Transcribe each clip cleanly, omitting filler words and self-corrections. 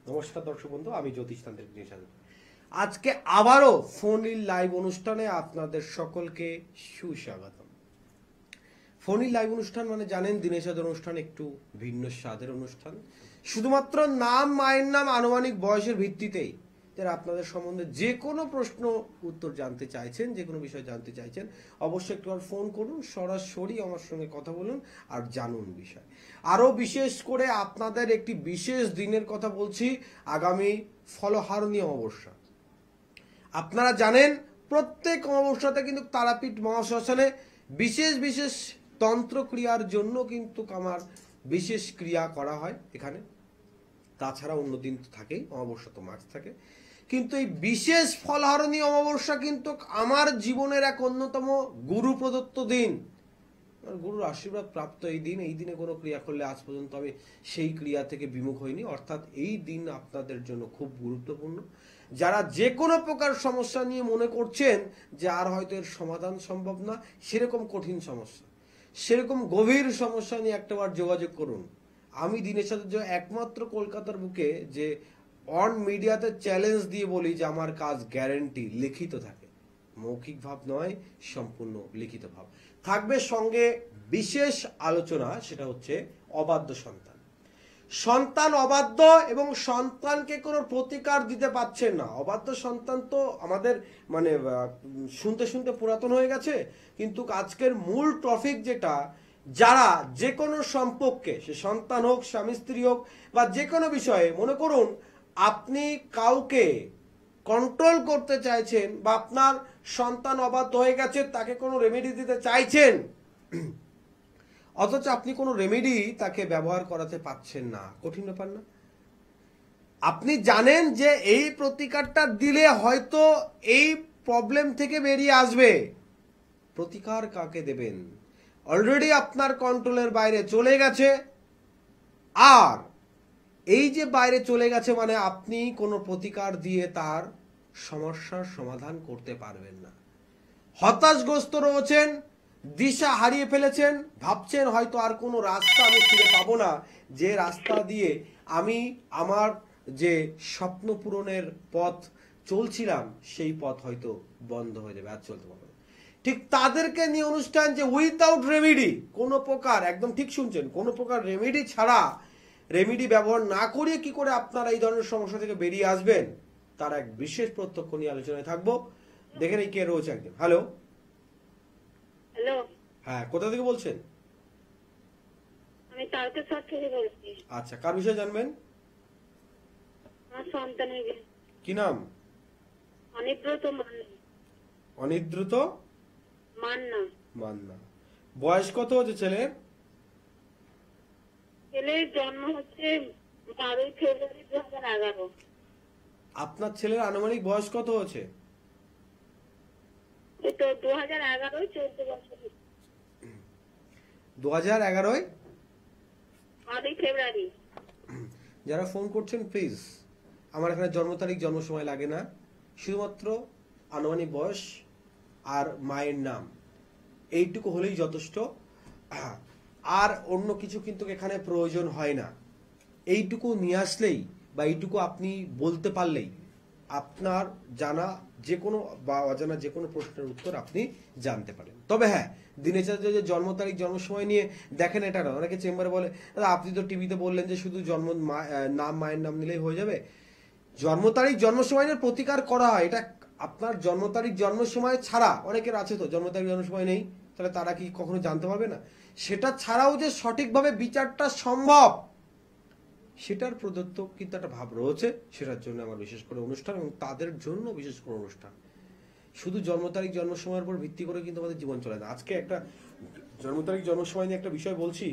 নমস্কার দর্শক বন্ধু, আমি জ্যোতিষতান্ত্রিক নিশাদ। আজকে আবারও ফোন ইন লাইভ অনুষ্ঠানে আপনাদের সকলকে সুস্বাগতম। ফোন ইন লাইভ অনুষ্ঠান মানে জানেন, দিনেশাদ অনুষ্ঠান একটু ভিন্ন স্বাদের অনুষ্ঠান। শুধুমাত্র নাম, মায়ের নাম, আনুমানিক বয়সের ভিত্তিতেই যারা আপনাদের সম্বন্ধে যে কোনো প্রশ্ন উত্তর জানতে চাইছেন, যে কোনো বিষয় জানতে চাইছেন, অবশ্যই একটু ফোন করুন, সরাসরি আমার সঙ্গে কথা বলুন আর জানুন বিষয়। আরও বিশেষ করে আপনাদের একটি বিশেষ দিনের কথা বলছি, আগামী ফলহারণী অমাবস্যা। আপনারা জানেন প্রত্যেক অমাবস্যাতে কিন্তু তারাপীঠ মহাশ্মশানে বিশেষ বিশেষ তন্ত্র ক্রিয়ার জন্য কিন্তু আমার বিশেষ ক্রিয়া করা হয় এখানে। তাছাড়া অন্য দিন তো থাকেই, অমাবস্যা তো মার্চ থাকে, কিন্তু এই বিশেষ ফলহারণী অমাবস্যা কিন্তু আমার জীবনের এক অন্যতম গুরু প্রদত্ত দিন। গুরুর আশীর্বাদ প্রাপ্ত এই দিন। এই দিনে কোনো ক্রিয়া করলে আজ পর্যন্ত আমি সেই ক্রিয়া থেকে বিমুখ হইনি। অর্থাৎ এই দিন আপনাদের জন্য খুব গুরুত্বপূর্ণ। যারা যে কোনো প্রকার সমস্যা নিয়ে মনে করছেন যে আর হয়তো এর সমাধান সম্ভব না, সেরকম কঠিন সমস্যা, সেরকম গভীর সমস্যা নিয়ে একটাবার যোগাযোগ করুন। আমি দিনের সাথে যে একমাত্র কলকাতার বুকে যে অন মিডিয়াতে চ্যালেঞ্জ দিয়ে বলি যে আমার কাজ গ্যারেন্টি, লিখিত থাকে, মৌখিক ভাব নয়, সম্পূর্ণ লিখিত ভাব থাকবে। সঙ্গে বিশেষ আলোচনা, সেটা হচ্ছে অবাধ্য সন্তান। সন্তান অবাধ্য এবং সন্তানকে কোনো প্রতিকার দিতে পারছেন না। অবাধ্য সন্তান তো আমাদের মানে শুনতে শুনতে পুরাতন হয়ে গেছে, কিন্তু আজকের মূল টপিক যেটা, যারা যে কোনো সম্পর্কে, সে সন্তান হোক, স্বামী স্ত্রী হোক, বা যে কোনো বিষয়ে মনে করুন আপনি কাউকে কন্ট্রোল করতে চাইছেন বা আপনার সন্তান অবাধ্য হয়ে গেছে, তাকে কোনো রেমেডি দিতে চাইছেন, অথচ আপনি কোনো রেমেডি তাকে ব্যবহার করাতে পারছেন না। কঠিন ব্যাপার না? আপনি জানেন যে এই প্রতিকারটা দিলে হয়তো এই প্রবলেম থেকে বেরিয়ে আসবে, প্রতিকার কাকে দেবেন? অলরেডি আপনার কন্ট্রোলের বাইরে চলে গেছে। আর এই যে বাইরে চলে গেছে মানে আপনি কোনো প্রতিকার দিয়ে তার সমস্যার সমাধান করতে পারবেন না। হতাশগ্রস্ত রয়েছেন, দিশা হারিয়ে ফেলেছেন, ভাবছেন হয়তো আর কোনো রাস্তা আমি ফিরে পাবো না, যে রাস্তা দিয়ে আমি আমার যে স্বপ্ন পূরণের পথ চলছিলাম সেই পথ হয়তো বন্ধ হয়ে যাবে, আর চলতে পারবো না। ঠিক তাদেরকে নিয়ে অনুষ্ঠান, যে উইথাউট রেমেডি, কোনো প্রকার, একদম ঠিক শুনছেন, কোনো প্রকার রেমেডি ছাড়া, রেমেডি ব্যবহার না করিয়ে কি করে আপনারা এই ধরনের সমস্যা থেকে বেরিয়ে আসবেন, তার এক বিশেষ প্রত্যক্ষ নিয়ে আলোচনায় থাকবো। দেখেন এই কে রয়েছে একজন। হ্যালো। হ্যালো, হ্যাঁ, কোথা থেকে বলছেন? আমি তারকেশ্বর থেকে বলছি। আচ্ছা, কার বিষয়ে জানবেন? আমার সন্তানের কি নাম? অনিব্রত মান্না। অনিদ্রুত মান্না। মান্না। বয়স কত হচ্ছে ছেলের? ছেলের জন্ম হচ্ছে 12ই ফেব্রুয়ারি 2011। আপনার ছেলের আনুমানিক বয়স কত হচ্ছে? এই তো 2011 14 বছর। 2011-য় 12ই ফেব্রুয়ারি। যারা ফোন করছেন প্লিজ, আমার এখানে জন্ম তারিখ, জন্ম সময় লাগে না, শুধুমাত্র আনুমানিক বয়স আর মায়ের নাম, এইটুকু হলেই যথেষ্ট। আর অন্য কিছু কিন্তু এখানে প্রয়োজন হয় না। এইটুকু নিয়ে আসলেই বা এইটুকু আপনি বলতে পারলেই আপনার জানা যে কোনো বা অজানা যে কোনো প্রশ্নের উত্তর আপনি জানতে পারেন। তবে হ্যাঁ, দিনের সাথে যে জন্ম তারিখ, জন্ম সময় নিয়ে দেখেন, এটা না, অনেকে চেম্বারে বলে দাদা আপনি তো টিভিতে বললেন যে শুধু জন্ম নাম, মায়ের নাম নিলেই হয়ে যাবে। জন্ম তারিখ, জন্ম সময় নিয়ে প্রতিকার করা হয়। এটা আপনার জন্ম তারিখ, জন্ম সময় ছাড়া, অনেকের আছে তো জন্ম তারিখ, জন্ম সময় নেই, তাহলে তারা কি কখনো জানতে পারবে না? সেটা ছাড়াও যে সঠিকভাবে বিচারটা সম্ভব, সেটার প্রদত্ত কিন্তু একটা ভাব রয়েছে। সেটার জন্য আমার বিশেষ করে অনুষ্ঠান, এবং তাদের জন্য বিশেষ করে অনুষ্ঠান। শুধু জন্ম তারিখ, জন্ম সময়ের উপর ভিত্তি করে কিন্তু আমাদের জীবন চলে না। আজকে একটা জন্ম তারিখ, জন্ম সময় নিয়ে একটা বিষয় বলছি,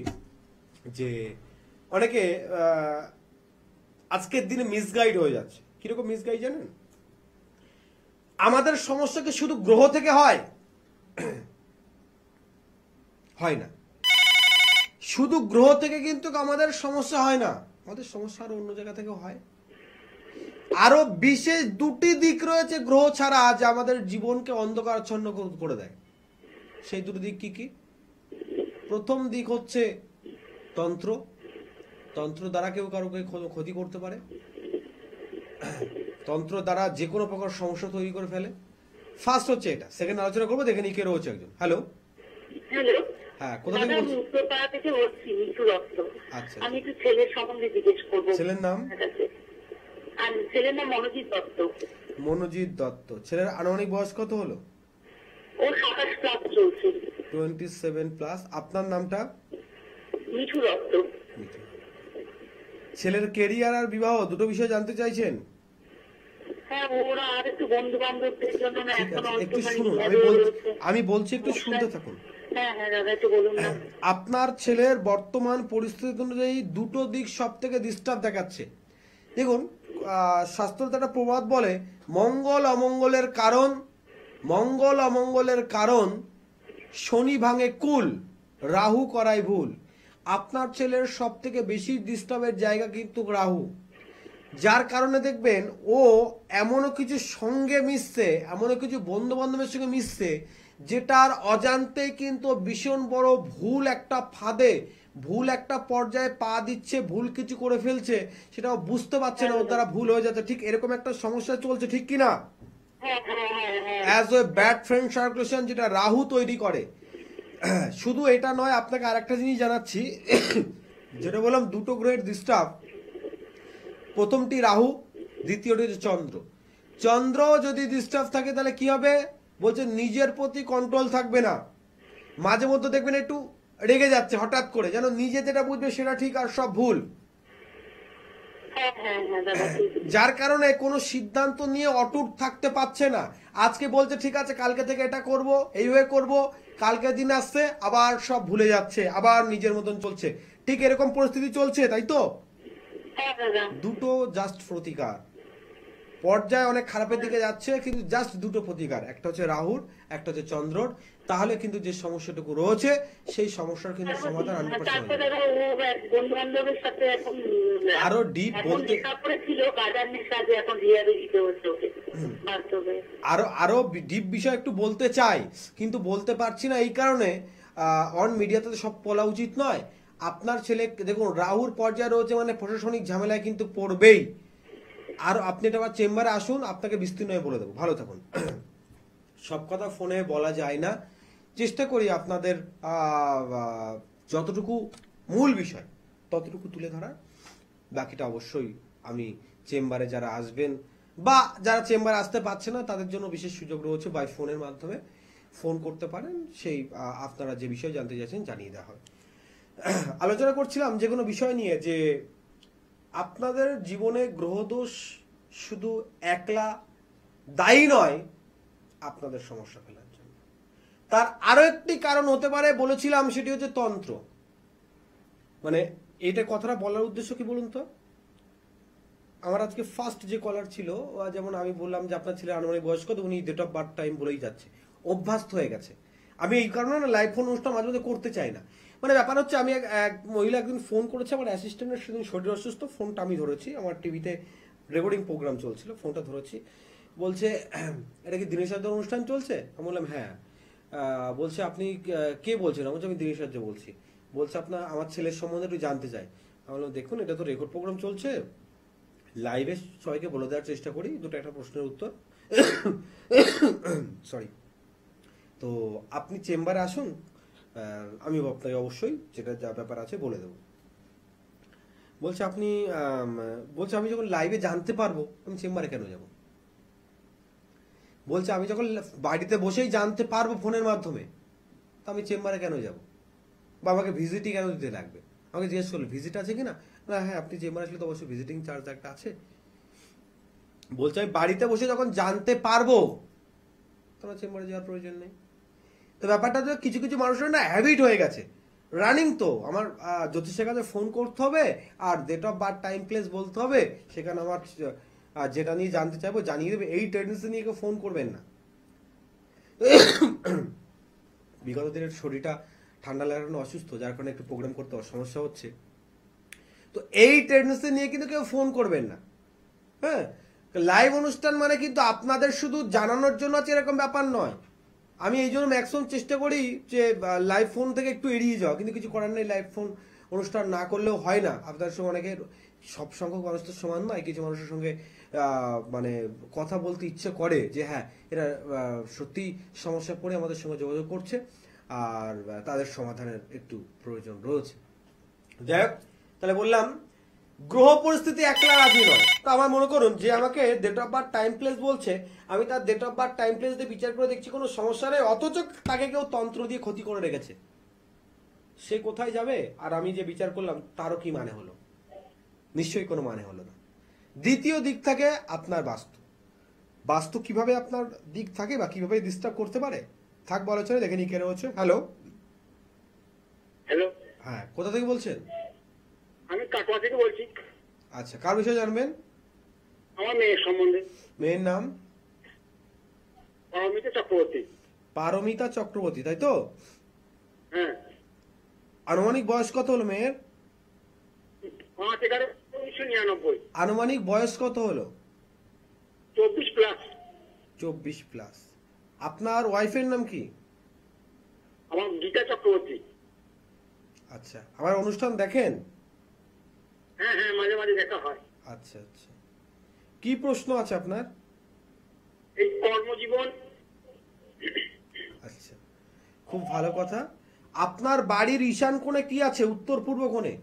যে অনেকে আজকের দিনে মিসগাইড হয়ে যাচ্ছে। কিরকম মিসগাইড জানেন? আমাদের সমস্যা কি শুধু গ্রহ থেকে হয়? হয় না। শুধু গ্রহ থেকে কিন্তু আমাদের সমস্যা হয় না, আমাদের সমস্যা আরো অন্য জায়গা থেকে হয়। আরো বিশেষ দুটি দিক রয়েছে গ্রহ ছাড়া, যা আমাদের জীবনকে অন্ধকারাচ্ছন্ন করে দেয়। সেই দুটি দিক কি কি? প্রথম দিক হচ্ছে তন্ত্র। তন্ত্র দ্বারা কেউ কারোকে ক্ষতি করতে পারে। তন্ত্র দ্বারা যে কোনো প্রকার সমস্যা তৈরি করে ফেলে। ফার্স্ট হচ্ছে এটা, সেকেন্ড আলোচনা করবো, দেখে নিই কে রয়েছে একজন। হ্যালো, হ্যালো, হ্যাঁ, কোথা থেকে দাদা আমি বলছি? উত্তরপাড়া থেকে বলছি, মিঠু দত্ত। আচ্ছা, আমি একটু ছেলের সম্বন্ধে জিজ্ঞেস করবো। ছেলের নাম? আপনার কাছে। আর ছেলের নাম মনোজিৎ দত্ত। মনোজিৎ দত্ত। ছেলের আনুমানিক বয়স কত হলো? ও 27 প্লাস চলছে। 27 প্লাস। আপনার নামটা? মিঠু দত্ত। ছেলের কেরিয়ার আর বিবাহ দুটো বিষয় জানতে চাইছেন? হ্যাঁ, ওরা আর একটু বন্ধু বান্ধবদের জন্য না ঠিক এখন আছে, একটু অল্পখানি শুনুন, ভেবে রয়েছে। আমি বলছি, একটু শুনতে থাকুন। হ্যাঁ হ্যাঁ দাদা, একটু বলুন না। আপনার ছেলের বর্তমান পরিস্থিতি অনুযায়ী দুটো দিক সব থেকে ডিস্টার্ব দেখাচ্ছে। দেখুন, শাস্ত্রতে একটা প্রবাদ বলে, মঙ্গল অমঙ্গলের কারণ শনি ভাঙে কুল, রাহু করায় ভুল। আপনার ছেলের সব থেকে বেশি ডিস্টার্বের জায়গা কিন্তু রাহু, যার কারণে দেখবেন ও এমনও কিছু সঙ্গে মিশছে, এমনও কিছু বন্ধু বান্ধবের সঙ্গে মিশছে, যেটার অজান্তে কিন্তু ভীষণ বড় ভুল একটা ফাঁদে, ভুল একটা পর্যায়ে পা দিচ্ছে, ভুল কিছু করে ফেলছে, সেটাও বুঝতে পারছে না, ওর দ্বারা ভুল হয়ে যাচ্ছে। ঠিক এরকম একটা সমস্যা চলছে, ঠিক কিনা? হ্যাঁ হ্যাঁ হ্যাঁ হ্যাঁ। As a bad friend circulation যেটা রাহু তৈরি করে। শুধু এটা নয়, আপনাকে আরেকটা জিনিস জানাচ্ছি, যেটা বললাম দুটো গ্রহের ডিস্টার্ব। প্রথমটি রাহু, দ্বিতীয়টি হচ্ছে চন্দ্র। চন্দ্র যদি ডিস্টার্ব থাকে তাহলে কি হবে? বলছে নিজের প্রতি কন্ট্রোল থাকবে না, মাঝে মধ্যে দেখবেন একটু রেগে যাচ্ছে হঠাৎ করে, যেন নিজে যেটা বুঝবে সেটা ঠিক আর সব ভুল। হ্যাঁ হ্যাঁ হ্যাঁ দাদা, ঠিক। যার কারণে কোনো সিদ্ধান্ত নিয়ে অটুট থাকতে পারছে না। আজকে বলছে ঠিক আছে কালকে থেকে এটা করব, এইভাবে করব, কালকে দিন আসছে আবার সব ভুলে যাচ্ছে, আবার নিজের মতন চলছে। ঠিক এরকম পরিস্থিতি চলছে, তাই তো? হ্যাঁ দাদা। দুটো জাস্ট প্রতিকার, পর্যায়ে অনেক খারাপের দিকে যাচ্ছে, কিন্তু জাস্ট দুটো প্রতিকার, একটা হচ্ছে রাহুর, একটা হচ্ছে চন্দ্রর। তাহলে কিন্তু যে সমস্যাটুকু রয়েছে সেই সমস্যার কিন্তু সমাধান 100% হয়ে তারপরে যাবে। দাদা ও বন্ধু বান্ধবের সাথে এখন আরো ডিপ এখন বলতে, নেশা করেছিল, গাজার নেশা, যে এখন রিয়ালিটিতে হচ্ছে ওকে বাস্তবে। আরো ডিপ বিষয় একটু বলতে চাই, কিন্তু বলতে পারছি না এই কারণে, অন মিডিয়াতে তো সব বলা উচিত নয়। আপনার ছেলে দেখুন রাহুর পর্যায়ে রয়েছে, মানে প্রশাসনিক ঝামেলায় কিন্তু পড়বেই। আর আপনি এটা আবার চেম্বারে আসুন, আপনাকে বিস্তীর্ণ হয়ে বলে দেবো। ভালো থাকুন। সব কথা ফোনে বলা যায় না, চেষ্টা করি আপনাদের যতটুকু মূল বিষয় ততটুকু তুলে ধরার। বাকিটা অবশ্যই আমি চেম্বারে যারা আসবেন বা যারা চেম্বারে আসতে পারছে না তাদের জন্য বিশেষ সুযোগ রয়েছে, বাই ফোনের মাধ্যমে ফোন করতে পারেন, সেই আপনারা যে বিষয় জানতে চাইছেন জানিয়ে দেওয়া হয়। আলোচনা করছিলাম যে কোনো বিষয় নিয়ে, যে আপনাদের জীবনে গ্রহদোষ শুধু একলা দায়ী নয় আপনাদের সমস্যা ফেলার জন্য, তার আরো একটি কারণ হতে পারে বলেছিলাম, সেটি হচ্ছে তন্ত্র। মানে এটা কথাটা বলার উদ্দেশ্য কি বলুন তো? আমার আজকে ফার্স্ট যে কলার ছিল, যেমন আমি বললাম যে আপনার ছেলের আনুমানিক বয়স কত, উনি ডেট অফ বার্থ টাইম বলেই যাচ্ছে, অভ্যস্ত হয়ে গেছে। আমি এই কারণে না লাইভ ফোন অনুষ্ঠান মাঝে মাঝে করতে চাই না। মানে ব্যাপার হচ্ছে, আমি এক মহিলা একদিন ফোন করেছে, আমার অ্যাসিস্ট্যান্টের সেদিন শরীর অসুস্থ, ফোনটা আমি ধরেছি, আমার টিভিতে রেকর্ডিং প্রোগ্রাম চলছিল, ফোনটা ধরেছি, বলছে এটা কি দিনেশ আর্যের অনুষ্ঠান চলছে? আমি বললাম হ্যাঁ। বলছে আপনি কে বলছেন? আমি বলছি আমি দিনেশ আর্য বলছি। বলছে আপনার আমার ছেলের সম্বন্ধে একটু জানতে চাই। আমি বললাম দেখুন এটা তো রেকর্ড প্রোগ্রাম চলছে, লাইভে সবাইকে বলে দেওয়ার চেষ্টা করি, দুটো একটা প্রশ্নের উত্তর। সরি। তো আপনি চেম্বারে আসুন, আমি আপনাকে অবশ্যই যেটা যা ব্যাপার আছে বলে দেবো। বলছে আপনি বলছে আমি যখন লাইভে জানতে পারবো আমি চেম্বারে কেন যাব? বলছে আমি যখন বাড়িতে বসেই জানতে পারবো ফোনের মাধ্যমে, তো আমি চেম্বারে কেন যাব? বা আমাকে ভিজিটই কেন দিতে লাগবে? আমাকে জিজ্ঞেস করলো ভিজিট আছে কিনা, না হ্যাঁ আপনি চেম্বারে আসলে তো অবশ্যই ভিজিটিং চার্জ একটা আছে। বলছে আমি বাড়িতে বসে যখন জানতে পারবো তখন চেম্বারে যাওয়ার প্রয়োজন নেই। তো ব্যাপারটা তো কিছু কিছু মানুষের না হ্যাবিট হয়ে গেছে, রানিং তো আমার জ্যোতিষের কাছে ফোন করতে হবে আর date of birth time place বলতে হবে, সেখানে আমার যেটা নিয়ে জানতে চাইবো জানিয়ে দেবে, এই টেন্ডেন্সি নিয়ে কেউ ফোন করবেন না। বিগত দিনের শরীরটা ঠান্ডা লাগার কারণে অসুস্থ, যার কারণে একটু প্রোগ্রাম করতে সমস্যা হচ্ছে। তো এই টেন্ডেন্সি নিয়ে কিন্তু কেউ ফোন করবেন না। হ্যাঁ, লাইভ অনুষ্ঠান মানে কিন্তু আপনাদের শুধু জানানোর জন্য আছে এরকম ব্যাপার নয়। আমি এই জন্য ম্যাক্সিমাম চেষ্টা করি যে লাইভ ফোন থেকে একটু এড়িয়ে যাওয়া, কিন্তু কিছু করার নেই, লাইভ ফোন অনুষ্ঠান না করলেও হয় না, আপনাদের সঙ্গে অনেকে, সব সংখ্যক মানুষ তো সমান নয়, কিছু মানুষের সঙ্গে মানে কথা বলতে ইচ্ছে করে যে হ্যাঁ এরা সত্যি সমস্যা পড়ে আমাদের সঙ্গে যোগাযোগ করছে আর তাদের সমাধানের একটু প্রয়োজন রয়েছে। যাই হোক, তাহলে বললাম গ্রহ পরিস্থিতি একলা রাজি নয়। তো আমার মনে করুন যে আমাকে date of birth time place বলছে, আমি তার date of birth time place দিয়ে বিচার করে দেখছি কোনো সমস্যা নেই, অথচ তাকে কেউ তন্ত্র দিয়ে ক্ষতি করে রেখেছে, সে কোথায় যাবে? আর আমি যে বিচার করলাম তারও কি মানে হলো? নিশ্চয়ই কোনো মানে হলো না। দ্বিতীয় দিক থাকে আপনার বাস্তু। বাস্তু কিভাবে আপনার দিক থাকে বা কিভাবে ডিস্টার্ব করতে পারে থাকবো আলোচনায়, দেখে নি কেন হচ্ছে। হ্যালো হ্যালো, হ্যাঁ, কোথা থেকে বলছেন? আমি কাটোয়া থেকে বলছি। আচ্ছা, কার বিষয়ে জানবেন? আমার মেয়ের সম্বন্ধে। মেয়ের নাম? পারমিতা চক্রবর্তী। পারমিতা চক্রবর্তী, তাই তো? হ্যাঁ। আনুমানিক বয়স কত হলো মেয়ের? 5/11/1999। আনুমানিক বয়স কত হলো? 24+। 24+। আপনার ওয়াইফের নাম কি? আমার গীতা চক্রবর্তী। আচ্ছা, আমার অনুষ্ঠান দেখেন? হ্যাঁ হ্যাঁ, মাঝে মাঝে দেখা হয়। আচ্ছা আচ্ছা, কি প্রশ্ন আছে আপনার? এই কর্মজীবন। আচ্ছা, খুব ভালো কথা। আপনার বাড়ির ঈশান কোণে কি আছে, উত্তর পূর্ব কোণে?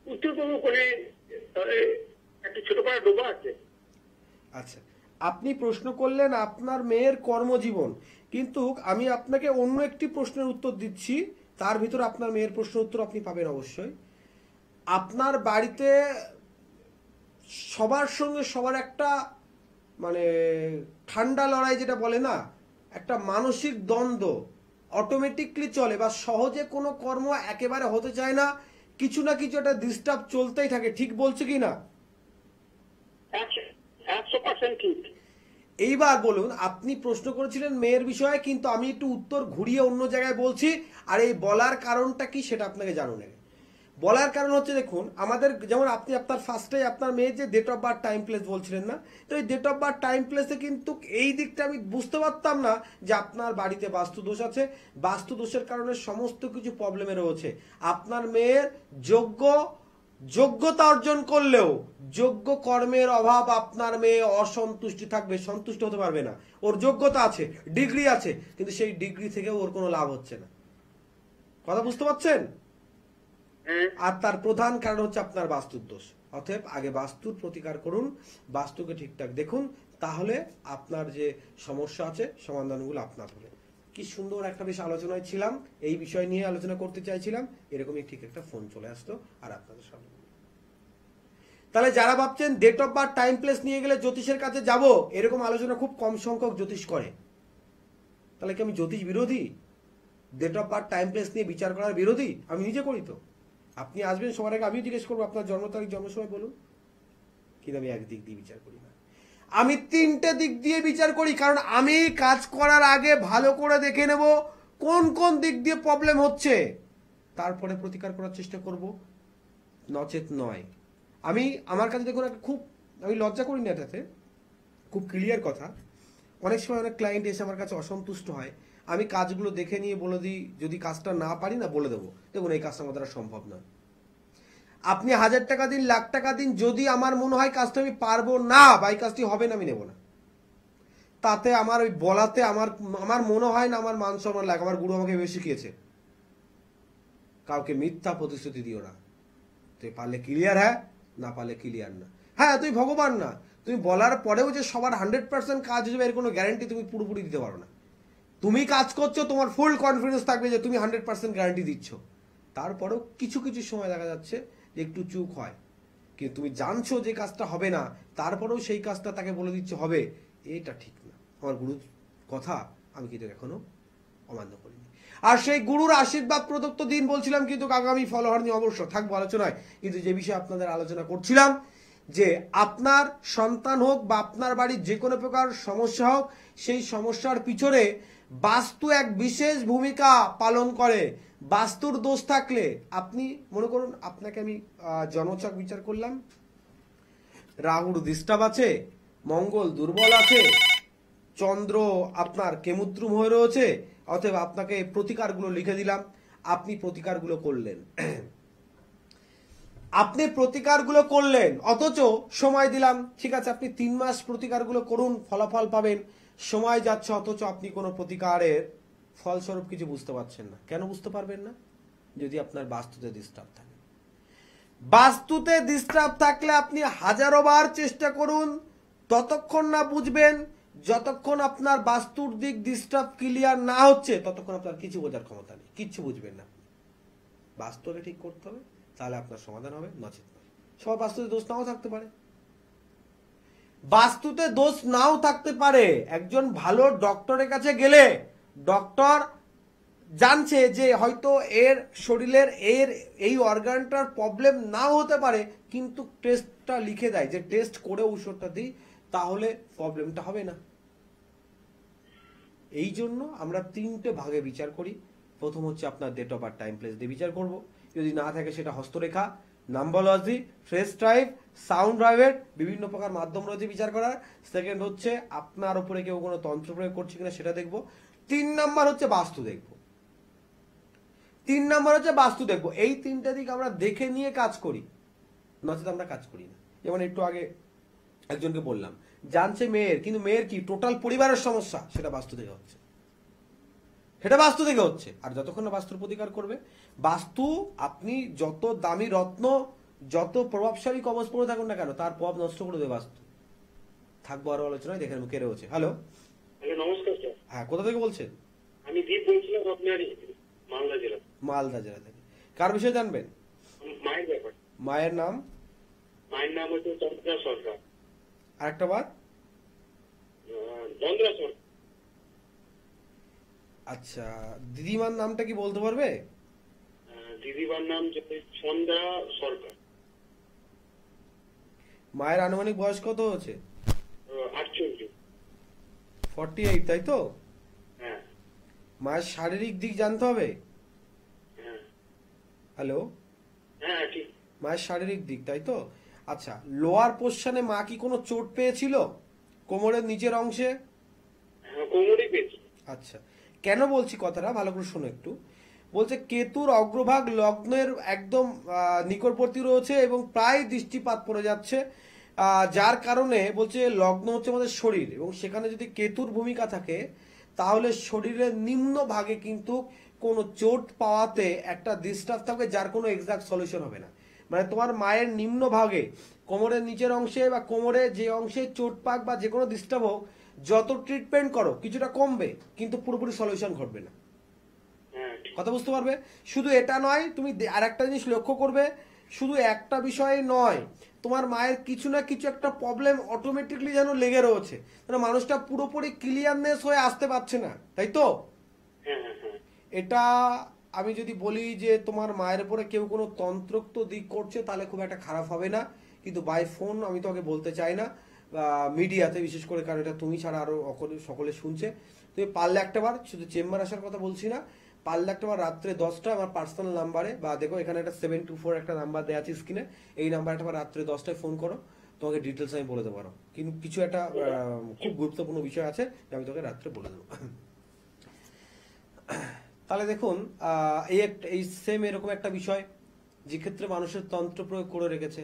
উত্তর পূর্ব কোণে একটা ছোট পাড়া ডোবা আছে। আচ্ছা, আপনি প্রশ্ন করলেন আপনার মেয়ের কর্মজীবন, কিন্তু আমি আপনাকে অন্য একটি প্রশ্নের উত্তর দিচ্ছি, তার ভিতরে আপনার মেয়ের প্রশ্নের উত্তর আপনি পাবেন অবশ্যই। আপনার বাড়িতে সবার সঙ্গে সবার একটা মানে ঠান্ডা লড়াই যেটা বলে না, একটা মানসিক দ্বন্দ্ব অটোমেটিকলি চলে, বা সহজে কোনো কর্ম একেবারে হতে চায় না, কিছু না কিছু একটা ডিস্টার্ব চলতেই থাকে। ঠিক বলছে কি না? 100% ঠিক। এইবার বলুন, আপনি প্রশ্ন করেছিলেন মেয়ের বিষয়ে, কিন্তু আমি একটু উত্তর ঘুরিয়ে অন্য জায়গায় বলছি, আর এই বলার কারণটা কি সেটা আপনাকে জানুন। বলার কারণ হচ্ছে, দেখুন আমাদের যেমন আপনি আপনার ফার্স্টে আপনার মেয়ের যে date of birth time place বলছিলেন না, তো এই ডেট অফ বার্থ টাইম প্লেসে কিন্তু এই দিকটা আমি বুঝতে পারতাম না যে আপনার বাড়িতে বাস্তু দোষ আছে। বাস্তু দোষের কারণে সমস্ত কিছু প্রবলেমে রয়েছে। আপনার মেয়ের যোগ্যতা অর্জন করলেও যোগ্য কর্মের অভাব, আপনার মেয়ে অসন্তুষ্টি থাকবে, সন্তুষ্ট হতে পারবে না। ওর যোগ্যতা আছে, ডিগ্রি আছে, কিন্তু সেই ডিগ্রি থেকেও ওর কোনো লাভ হচ্ছে না। কথা বুঝতে পারছেন? আর তার প্রধান কারণ হচ্ছে আপনার বাস্তুর দোষ। অতএব আগে বাস্তুর প্রতিকার করুন, বাস্তুকে ঠিকঠাক দেখুন, তাহলে আপনার যে সমস্যা আছে সমাধানগুলো আপনার হবে। কি সুন্দর একটা বেশ আলোচনায় ছিলাম, এই বিষয় নিয়ে আলোচনা করতে চাইছিলাম, এরকমই ঠিক একটা ফোন চলে আসতো আর আপনাদের সামনে। তাহলে যারা ভাবছেন date of birth time place নিয়ে গেলে জ্যোতিষের কাছে যাব, এরকম আলোচনা খুব কম সংখ্যক জ্যোতিষ করে। তাহলে কি আমি জ্যোতিষ বিরোধী? Date of birth time place নিয়ে বিচার করার বিরোধী? আমি নিজে করি তো। আপনি আসবেন সবার আগে আমিও জিজ্ঞেস করবো আপনার জন্ম তারিখ, জন্ম সময় বলুন। কিন্তু আমি এক দিক দিয়ে বিচার করি না, আমি 3টে দিক দিয়ে বিচার করি। কারণ আমি কাজ করার আগে ভালো করে দেখে নেব কোন কোন দিক দিয়ে প্রবলেম হচ্ছে, তারপরে প্রতিকার করার চেষ্টা করব, নচেত নয়। আমি আমার কাছে দেখুন খুব, আমি লজ্জা করি না এটাতে, খুব ক্লিয়ার কথা। অনেক সময় অনেক ক্লায়েন্ট এসে আমার কাছে অসন্তুষ্ট হয়, আমি কাজগুলো দেখে নিয়ে বলে দিই, যদি কাজটা না পারি না বলে দেবো, দেখুন এই কাজটা আমার দ্বারা সম্ভব নয়। আপনি 1000 টাকা দিন, লাখ টাকা দিন, যদি আমার মনে হয় কাজটা আমি পারবো না বা এই কাজটি হবে না, আমি নেব না। তাতে আমার ওই বলাতে আমার মনে হয় না আমার মান সম্মান লাগে। আমার গুরু আমাকে বেশি শিখিয়েছে, কাউকে মিথ্যা প্রতিশ্রুতি দিও না। তুই পারলে ক্লিয়ার, হ্যাঁ, না পারলে ক্লিয়ার না। হ্যাঁ, তুই ভগবান না, তুমি বলার পরেও যে সবার 100% কাজ হয়ে যাবে এর কোনো গ্যারান্টি তুমি পুরোপুরি দিতে পারো না। তুমি কাজ করছো, তোমার ফুল কনফিডেন্স থাকবে যে তুমি 100% গ্যারান্টি দিচ্ছ, তারপরেও কিছু কিছু সময় দেখা যাচ্ছে যে একটু চুক হয়, কিন্তু তুমি জানছো যে কাজটা হবে না, তারপরেও সেই কাজটা তাকে বলে দিচ্ছে হবে, এটা ঠিক না। আমার গুরুর কথা আমি কিন্তু এখনো অমান্য করিনি। আর সেই গুরুর আশীর্বাদ প্রদত্ত দিন বলছিলাম, কিন্তু আগামী ফলোয়ার নিয়ে অবশ্য থাকবো আলোচনায়। কিন্তু যে বিষয়ে আপনাদের আলোচনা করছিলাম, যে আপনার সন্তান হোক বা আপনার বাড়ির যে কোনো প্রকার সমস্যা হোক, সেই সমস্যার পিছনে বাস্তু এক বিশেষ ভূমিকা পালন করে। বাস্তুর দোষ থাকলে, আপনি মনে করুন আপনাকে আমি জন্মছক বিচার করলাম, রাহুর ডিস্টার্ব আছে, মঙ্গল দুর্বল আছে, চন্দ্র আপনার কেমুদ্রুম হয়ে রয়েছে, অতএব আপনাকে প্রতিকারগুলো লিখে দিলাম। আপনি প্রতিকারগুলো করলেন অথচ সময় দিলাম, ঠিক আছে আপনি 3 মাস প্রতিকারগুলো করুন, ফলাফল পাবেন, সময় যাচ্ছে অথচ আপনি কোনো প্রতিকারের ফলস্বরূপ কিছু বুঝতে পারছেন না। কেন বুঝতে পারবেন না? যদি আপনার বাস্তুতে ডিস্টার্ব থাকে। বাস্তুতে ডিস্টার্ব থাকলে আপনি হাজারো বার চেষ্টা করুন, ততক্ষণ না বুঝবেন যতক্ষণ আপনার বাস্তুর দিক ডিস্টার্ব ক্লিয়ার না হচ্ছে, ততক্ষণ আপনার কিছু বোঝার ক্ষমতা নেই, কিচ্ছু বুঝবেন না। বাস্তুকে ঠিক করতে হবে, তাহলে আপনার সমাধান হবে, নচেত নয়। সবার বাস্তুতে দোষ নাও থাকতে পারে, বাস্তুতে দোষ নাও থাকতে পারে। একজন ভালো ডক্টরের কাছে গেলে ডক্টর জানছে যে হয়তো এর শরীরের এই অর্গানটার প্রবলেম নাও হতে পারে, কিন্তু টেস্টটা লিখে দেয় যে টেস্ট করে ঔষধটা দিই, তাহলে প্রবলেমটা হবে না। এই জন্য আমরা 3টে ভাগে বিচার করি। প্রথম হচ্ছে আপনার date of birth, time, place দিয়ে বিচার করব। যদি না থাকে সেটা হস্তরেখা, নাম্বারোলজি, ফেস টাইপ, সাউন্ড ড্রাইভের বিভিন্ন প্রকার মাধ্যম রয়েছে বিচার করার। সেকেন্ড হচ্ছে আপনার উপরে কেউ কোনো তন্ত্র প্রয়োগ করছে কিনা সেটা দেখব। 3 নাম্বার হচ্ছে বাস্তু দেখব। এই 3টে দিক আমরা দেখে নিয়ে কাজ করি, নচেত আমরা কাজ করি না। যেমন একটু আগে একজনকে বললাম, জানছে মেয়ের, কিন্তু মেয়ের কি টোটাল পরিবারের সমস্যা, সেটা বাস্তু থেকে হচ্ছে, আর যতক্ষণ না বাস্তুর প্রতিকার করবে, বাস্তু আপনি যত দামি রত্ন, যত প্রভাবশালী কবচ পরে থাকুন না কেন, তার প্রভাব নষ্ট করে দেবে বাস্তু। থাকবো আরো আলোচনায়, দেখেন কে রয়েছে। হ্যালো, নমস্কার স্যার। হ্যাঁ, কোথা থেকে বলছেন? আমি দীপ বলছিলাম, আপনার মালদা জেলা থেকে। কার বিষয়ে জানবেন? মায়ের ব্যাপার। মায়ের নাম? মায়ের নাম হচ্ছে চন্দ্রা সরকার। আরেকটা বার? চন্দ্রা সরকার। আচ্ছা, দিদিমার নামটা কি বলতে পারবে? দিদিমার নাম চন্দ্রা সরকার। মায়ের আনুমানিক বয়স কত হচ্ছে? 48। 48, তাই তো? হ্যাঁ। মায়ের শারীরিক দিক জানতে হবে। হ্যাঁ। হ্যালো, হ্যাঁ ঠিক। মায়ের শারীরিক দিক, তাই তো? আচ্ছা, লোয়ার পোর্শনে মা কি কোনো চোট পেয়েছিল কোমরের নিচের অংশে? হ্যাঁ, কোমরই পেয়েছি। আচ্ছা, কেন বলছি কথাটা ভালো করে শোনো একটু। বলছে কেতুর অগ্রভাগ লগ্নের একদম নিকটবর্তী রয়েছে এবং প্রায় দৃষ্টিপাত পড়ে যাচ্ছে, যার কারণে বলছে লগ্ন হচ্ছে আমাদের শরীর, এবং সেখানে যদি কেতুর ভূমিকা থাকে তাহলে শরীরের নিম্ন ভাগে কিন্তু কোনো চোট পাওয়াতে একটা ডিস্টার্ব থাকবে, যার কোনো এক্সাক্ট সলিউশন হবে না। মানে তোমার মায়ের নিম্ন ভাগে, কোমরের নিচের অংশে বা কোমরে যে অংশে চোট পাক বা যে কোনো ডিস্টার্ব হোক, যত ট্রিটমেন্ট করো কিছুটা কমবে, কিন্তু পুরোপুরি সলিউশন ঘটবে না। কথা বুঝতে পারবে? শুধু এটা নয়, তুমি আর একটা জিনিস লক্ষ্য করবে, শুধু একটা বিষয় নয়, তোমার মায়ের কিছু না কিছু একটা প্রবলেম অটোমেটিকলি যেন লেগে রয়েছে, মানে মানুষটা পুরোপুরি ক্লিয়ারনেস হয়ে আসতে পারছে না, তাই তো? এটা আমি যদি বলি যে তোমার মায়ের উপরে কেউ কোনো তন্ত্রোক্ত দিক করছে, তাহলে খুব একটা খারাপ হবে না, কিন্তু বাই ফোন আমি তোকে বলতে চাই না, মিডিয়াতে বিশেষ করে, কারণ এটা তুমি ছাড়া আরো সকলে শুনছে। তুমি পারলে একটা বার, শুধু চেম্বার আসার কথা বলছি না, পারলে একটা বার রাত্রে 10টা আমার পার্সোনাল নাম্বারে, বা দেখো এখানে একটা 724 একটা নাম্বার দেওয়া আছে স্ক্রিনে, এই নাম্বার একটা বার রাত্রে 10টায় ফোন করো, তোমাকে ডিটেলস আমি বলে দেবো। পারো কিন্তু কিছু একটা খুব গুরুত্বপূর্ণ বিষয় আছে, আমি তোকে রাত্রে বলে দেবো। তাহলে দেখুন, এই সেম এরকম একটা বিষয় যে ক্ষেত্রে মানুষের তন্ত্র প্রয়োগ করে রেখেছে।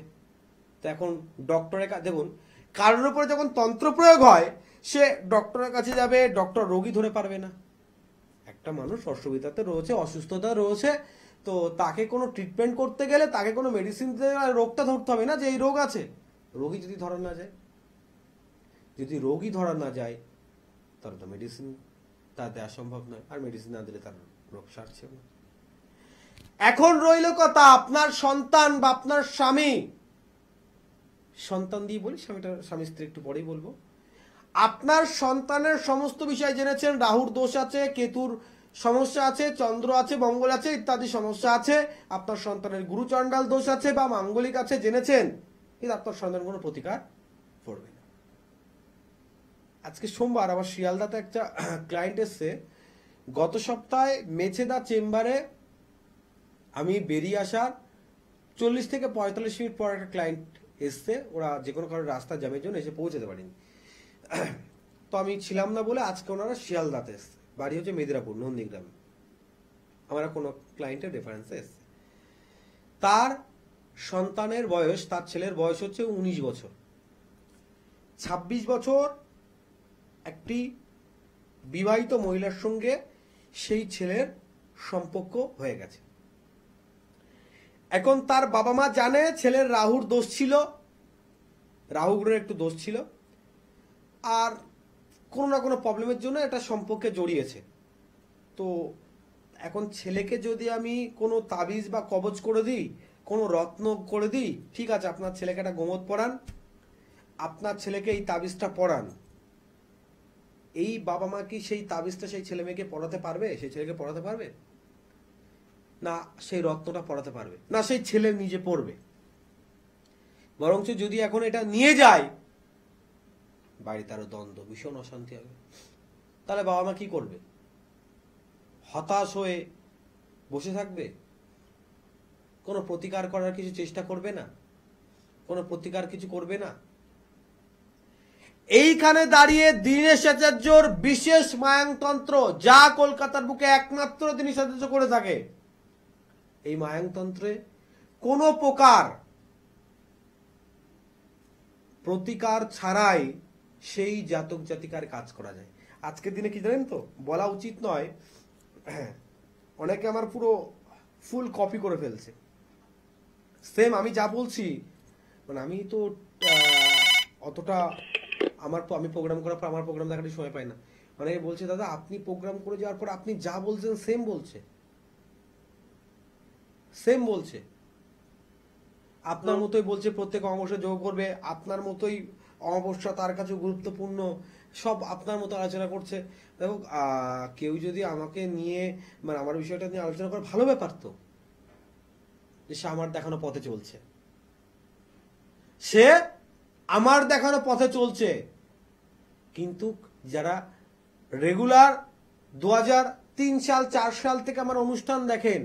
তো এখন ডক্টরের কাছে দেখুন, কারোর উপরে যখন তন্ত্র প্রয়োগ হয়, সে ডক্টরের কাছে যাবে, ডক্টর রোগী ধরে পারবে না। একটা মানুষ অসুবিধাতে রয়েছে, অসুস্থতা রয়েছে, তো তাকে কোনো ট্রিটমেন্ট করতে গেলে, তাকে কোনো মেডিসিন দিতে গেলে রোগটা ধরতে হবে না যে এই রোগ আছে। রোগী যদি ধরা না যায়, তাহলে তো মেডিসিন তার দেওয়া সম্ভব নয়, আর মেডিসিন না দিলে তার রোগ সারছে না। এখন রইল কথা, আপনার সন্তান বা আপনার স্বামী, সন্তান দিয়ে বলি, স্বামী স্ত্রী একটু পরেই বলবো। আপনার সন্তানের সমস্ত বিষয় জেনেছেন, রাহুর দোষ আছে, কেতুর সমস্যা আছে, চন্দ্র আছে, মঙ্গল আছে, ইত্যাদি সমস্যা আছে, আপনার সন্তানের গুরুচণ্ডাল দোষ আছে বা মাঙ্গলিক আছে জেনেছেন, কিন্তু আপনার সন্তান কোনো প্রতিকার করবে না। আজকে সোমবার আমার শিয়ালদাতে একটা ক্লায়েন্ট এসছে, গত সপ্তাহে মেছেদা চেম্বারে আমি বেরিয়ে আসার 40 থেকে 45 মিনিট পর একটা ক্লায়েন্ট এসছে, ওরা যে কোনো কারণে রাস্তা জ্যামের জন্য এসে পৌঁছাতে পারেনি, তো আমি ছিলাম না বলে আজকে ওনারা শিয়ালদাতে এসছে, বাড়ি হচ্ছে মেদিনীপুর নন্দীগ্রামে। আমার কোনো ক্লায়েন্টের রেফারেন্সে এসছে, তার সন্তানের বয়স, তার ছেলের বয়স হচ্ছে 19 বছর, 26 বছর একটি বিবাহিত মহিলার সঙ্গে সেই ছেলের সম্পর্ক হয়ে গেছে। এখন তার বাবা মা জানে ছেলের রাহুর দোষ ছিল, রাহু গ্রহের একটু দোষ ছিল, আর কোনো না কোনো প্রবলেমের জন্য এটা সম্পর্কে জড়িয়েছে। তো এখন ছেলেকে যদি আমি কোনো তাবিজ বা কবজ করে দিই, কোনো রত্ন করে দিই, ঠিক আছে আপনার ছেলেকে একটা গোমত পরান, আপনার ছেলেকে এই তাবিজটা পরান, এই বাবা মা কি সেই তাবিজটা সেই ছেলে মেয়েকে পড়াতে পারবে? সেই ছেলেকে পড়াতে পারবে না, সেই রত্নটা পড়াতে পারবে না, সেই ছেলে নিজে পড়বে। বরঞ্চ যদি এখন এটা নিয়ে যায়, বাড়িতে আরো দ্বন্দ্ব, ভীষণ অশান্তি হবে। তাহলে বাবা মা কি করবে? হতাশ হয়ে বসে থাকবে, কোনো প্রতিকার করার কিছু চেষ্টা করবে না, কোনো প্রতিকার কিছু করবে না। এইখানে দাঁড়িয়ে দীনেশ আচার্যর বিশেষ মায়াংতন্ত্র, যা কলকাতার বুকে একমাত্র দীনেশ আচার্য করে থাকে, এই মায়াংতন্ত্রে কোনো প্রকার প্রতিকার ছাড়াই সেই জাতক জাতিকার কাজ করা যায়। আজকের দিনে কি জানেন তো, বলা উচিত নয়, অনেকে আমার পুরো ফুল কপি করে ফেলছে, সেম আমি যা বলছি, মানে আমি তো অতটা আমি প্রোগ্রাম করার পর আমার প্রোগ্রাম দেখার সময় পাই না। অনেকে বলছে দাদা আপনি প্রোগ্রাম করে যাওয়ার পর আপনি যা বলছেন সেম বলছে, সেম বলছে, আপনার মতোই বলছে প্রত্যেক অমাবস্যা যোগ করবে, আপনার মতোই অমাবস্যা তার কাছে গুরুত্বপূর্ণ, সব আপনার মতো আলোচনা করছে। দেখো কেউ যদি আমাকে নিয়ে, মানে আমার বিষয়টা নিয়ে আলোচনা করে, ভালো ব্যাপার তো, যে সে আমার দেখানো পথে চলছে, সে আমার দেখানো পথে চলছে। কিন্তু যারা রেগুলার 2003 সাল 4 সাল থেকে আমার অনুষ্ঠান দেখেন,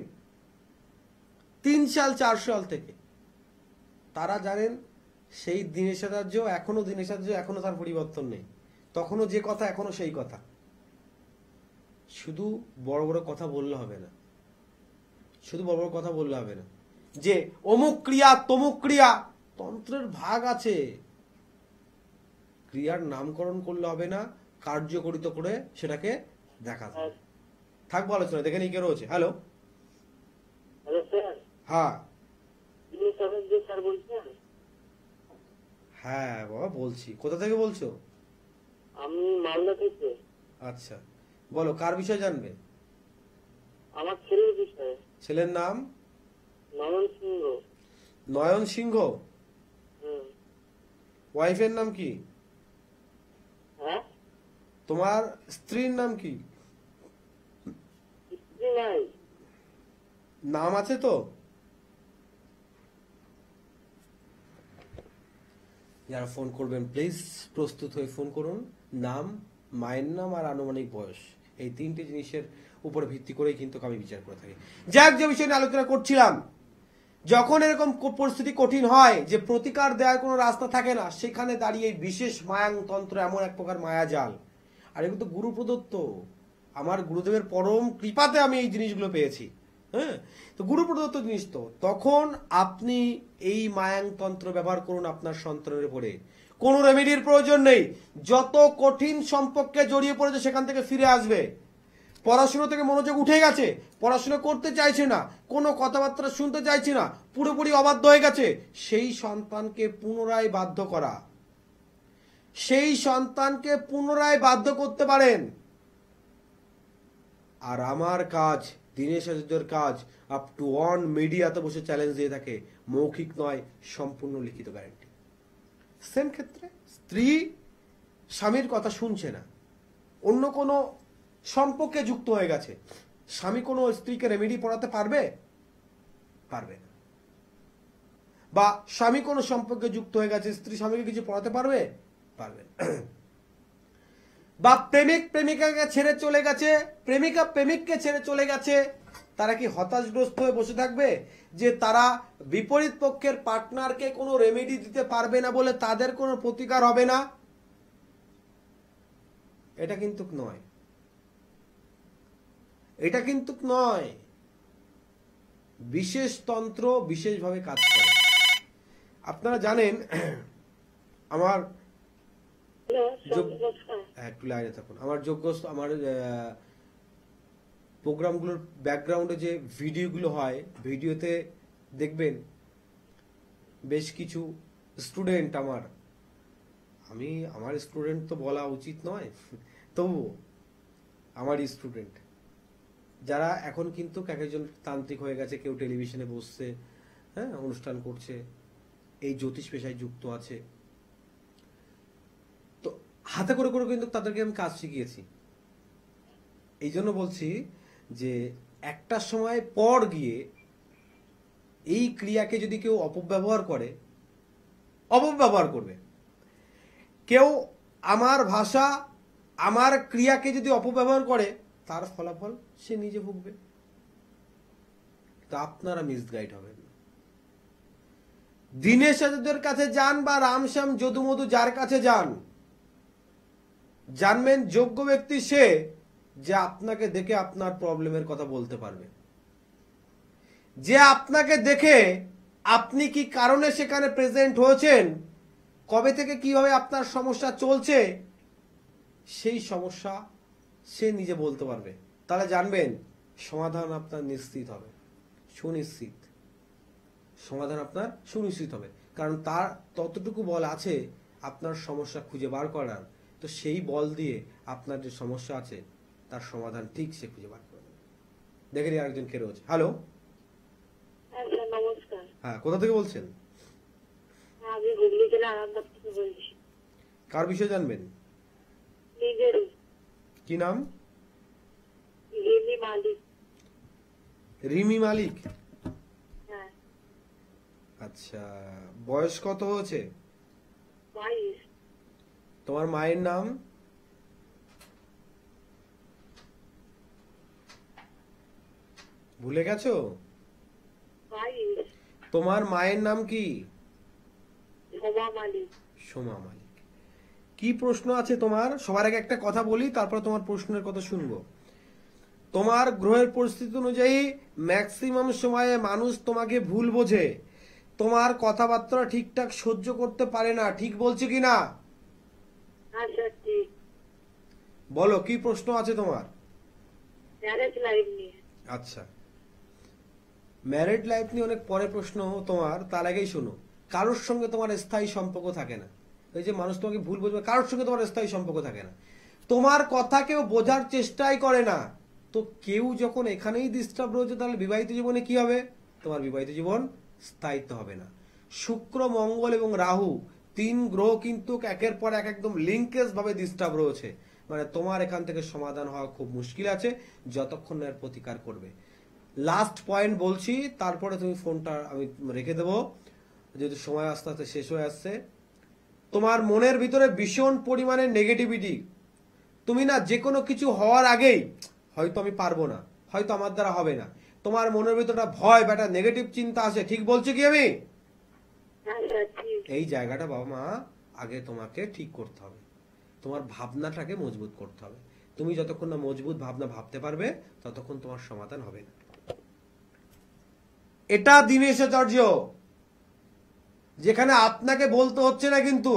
3 সাল 4 সাল থেকে, তারা জানেন সেই দীনেশ আচার্য এখনো দীনেশ আচার্য, এখনো তার পরিবর্তন নেই, তখনও যে কথা এখনো সেই কথা। শুধু বড় বড় কথা বললে হবে না, শুধু বড় বড় কথা বললে হবে না যে অমুক ক্রিয়া তমুক ক্রিয়া, তন্ত্রের ভাগ আছে, ক্রিয়ার নামকরণ করলে হবে না, কার্যকরিত করে সেটাকে দেখাতে হবে। থাকবো আলোচনা, দেখে নিই কে রয়েছে। Hello, hello sir. হ্যাঁ স্যার বলছেন? হ্যাঁ বাবা বলছি। কোথা থেকে বলছো? আমি মালদা থেকে। আচ্ছা বলো, কার বিষয় জানবে? আমার ছেলের বিষয়ে। ছেলের নাম? নয়ন সিংহ। নয়ন সিংহ। ওয়াইফের নাম কি? হ্যাঁ, তোমার স্ত্রীর নাম কি? স্ত্রী নাই। নাম আছে তো? যারা ফোন করবেন প্লিজ প্রস্তুত হয়ে ফোন করুন। নাম, মায়ের নাম আর আনুমানিক বয়স, এই তিনটে জিনিসের উপরে ভিত্তি করেই কিন্তু আমি বিচার করে থাকি। যাক, যে বিষয় নিয়ে আলোচনা করছিলাম, যখন এরকম পরিস্থিতি কঠিন হয় যে প্রতিকার দেওয়ার কোনো রাস্তা থাকে না, সেখানে দাঁড়িয়ে বিশেষ মায়াংতন্ত্র এমন এক প্রকার মায়াজাল, আর এগুলো তো গুরু প্রদত্ত, আমার গুরুদেবের পরম কৃপাতে আমি এই জিনিসগুলো পেয়েছি। হ্যাঁ, তো গুরু প্রদত্ত জিনিস, তো তখন আপনি এই মায়াংতন্ত্র ব্যবহার করুন আপনার সন্তানের উপরে, কোনো রেমেডির প্রয়োজন নেই। যত কঠিন সম্পর্কে জড়িয়ে পড়েছে সেখান থেকে ফিরে আসবে, পড়াশোনা থেকে মনোযোগ উঠে গেছে, পড়াশোনা করতে চাইছে না, কোনো কথাবার্তা শুনতে চাইছে না, পুরোপুরি অবাধ্য হয়ে গেছে, সেই সন্তানকে পুনরায় বাধ্য করা, সেই সন্তানকে পুনরায় বাধ্য করতে পারেন। আর আমার কাজ, দীনেশ আচার্যের কাজ, আপ টু অন মিডিয়াতে বসে চ্যালেঞ্জ দিয়ে থাকে, মৌখিক নয়, সম্পূর্ণ লিখিত গ্যারান্টি। সেম ক্ষেত্রে স্ত্রী স্বামীর কথা শুনছে না, অন্য কোনো সম্পর্কে যুক্ত হয়ে গেছে, স্বামী কোনো স্ত্রীকে রেমেডি পড়াতে পারবে? পারবে না। বা স্বামী কোনো সম্পর্কে যুক্ত হয়ে গেছে, স্ত্রী স্বামীকে কিছু পড়াতে পারবে? পারবে না। বা প্রেমিক প্রেমিকাকে ছেড়ে চলে গেছে, প্রেমিকা প্রেমিককে ছেড়ে চলে গেছে, তারা কি হতাশগ্রস্ত হয়ে বসে থাকবে যে তারা বিপরীত পক্ষের পার্টনারকে কোনো রেমেডি দিতে পারবে না বলে তাদের কোনো প্রতিকার হবে না? এটা কিন্তু নয়, এটা কিন্তু নয়। বিশেষ তন্ত্র বিশেষভাবে কাজ করে। আপনারা জানেন আমার একটু লাইনে থাকুন। আমার যোগ্য আমার প্রোগ্রামগুলোর ব্যাকগ্রাউন্ডে যে ভিডিওগুলো হয়, ভিডিওতে দেখবেন বেশ কিছু স্টুডেন্ট আমার স্টুডেন্ট তো বলা উচিত নয়, তবুও আমার স্টুডেন্ট যারা এখন কিন্তু এক একজন তান্ত্রিক হয়ে গেছে, কেউ টেলিভিশনে বসছে, হ্যাঁ, অনুষ্ঠান করছে, এই জ্যোতিষ পেশায় যুক্ত আছে। তো হাতে করে করে কিন্তু তাদেরকে আমি কাজ শিখিয়েছি। এই জন্য বলছি যে একটা সময় পর গিয়ে এই ক্রিয়াকে যদি কেউ অপব্যবহার করবে, কেউ আমার ভাষা আমার ক্রিয়াকে যদি অপব্যবহার করে, তার ফলাফল সে নিজে ভুগবে। তো আপনারা মিসগাইড হবেন না। দীনেশ আচার্যের কাছে যান বা রামশ্যাম যদুমধু যার কাছে যান, জানবেন যোগ্য ব্যক্তি সে যে আপনাকে দেখে আপনার প্রবলেমের কথা বলতে পারবে, যে আপনাকে দেখে আপনি কি কারণে সেখানে প্রেজেন্ট হয়েছেন, কবে থেকে কিভাবে আপনার সমস্যা চলছে, সেই সমস্যা সে নিজে বলতে পারবে। তাহলে জানবেন সমাধান আপনার নিশ্চিত হবে, সুনিশ্চিত সমাধান আপনার সুনিশ্চিত হবে। কারণ তার ততটুকু বল আছে আপনার সমস্যা খুঁজে বার করার। তো সেই বল দিয়ে আপনার যে সমস্যা আছে তার সমাধান ঠিক সে খুঁজে বার করবে। দেখেন আরেকজন কে রয়েছে। হ্যালো, নমস্কার। হ্যাঁ, কোথা থেকে বলছেন? আমি হুগলি জেলা আরামবাগ থেকে বলছি। কার বিষয়ে জানবেন? নিজেরই। কি নাম? রিমি মালিক। রিমি মালিক। হ্যাঁ। আচ্ছা, বয়স কত হয়েছে? 22। তোমার মায়ের নাম? ভুলে গেছো? 22। তোমার মায়ের নাম কি? সোমা মালিক। সোমা মালিক। কি প্রশ্ন আছে তোমার? সবার আগে একটা কথা বলি, তারপর তোমার প্রশ্নের কথা শুনবো। তোমার গ্রহের পরিস্থিতি অনুযায়ী ম্যাক্সিমাম সময়ে মানুষ তোমাকে ভুল বোঝে, তোমার কথাবার্তা ঠিকঠাক সহ্য করতে পারে না। ঠিক বলছি কি না? আচ্ছা, ঠিক। বলো কি প্রশ্ন আছে তোমার? ম্যারেজ লাইফ নিয়ে। আচ্ছা, ম্যারিড লাইফ নিয়ে অনেক পরে প্রশ্ন তোমার, তার আগেই শোনো। কারোর সঙ্গে তোমার স্থায়ী সম্পর্ক থাকে না। এই যে মানুষ তোমাকে ভুল বুঝবে, কারোর সঙ্গে তোমার স্থায়ী সম্পর্ক থাকে না, তোমার কথা কেউ বোঝার চেষ্টাই করে না। তো কেউ যখন এখানেই ডিস্টার্ব রয়েছে, তাহলে বিবাহিত জীবনে কি হবে? তোমার বিবাহিত জীবন স্থায়িত্ব হবে না। শুক্র, মঙ্গল এবং রাহু, 3 গ্রহ কিন্তু একের পর এক একদম লিঙ্কেজ ভাবে ডিস্টার্ব রয়েছে। মানে তোমার এখান থেকে সমাধান হওয়া খুব মুশকিল আছে, যতক্ষণ না এর প্রতিকার করবে। লাস্ট পয়েন্ট বলছি, তারপরে তুমি ফোনটা আমি রেখে দেবো, যেহেতু সময় আস্তে আস্তে শেষ হয়ে আসছে। তোমার মনের ভিতরে ভীষণ পরিমাণে নেগেটিভিটি। তুমি না যে কোনো কিছু হওয়ার আগেই হয়তো আমি পারবো না, হয়তো আমার দ্বারা হবে না, তোমার মনের ভিতরে ভয় বা নেগেটিভ চিন্তা আসে। ঠিক বলছি কি আমি? আচ্ছা, ঠিক। এই জায়গাটা বাবা মা আগে তোমাকে ঠিক করতে হবে, তোমার ভাবনাটাকে মজবুত করতে হবে। তুমি যতক্ষণ না মজবুত ভাবনা ভাবতে পারবে, ততক্ষণ তোমার সমাধান হবে না। এটা দীনেশ আচার্য, যেখানে আপনাকে বলতে হচ্ছে না, কিন্তু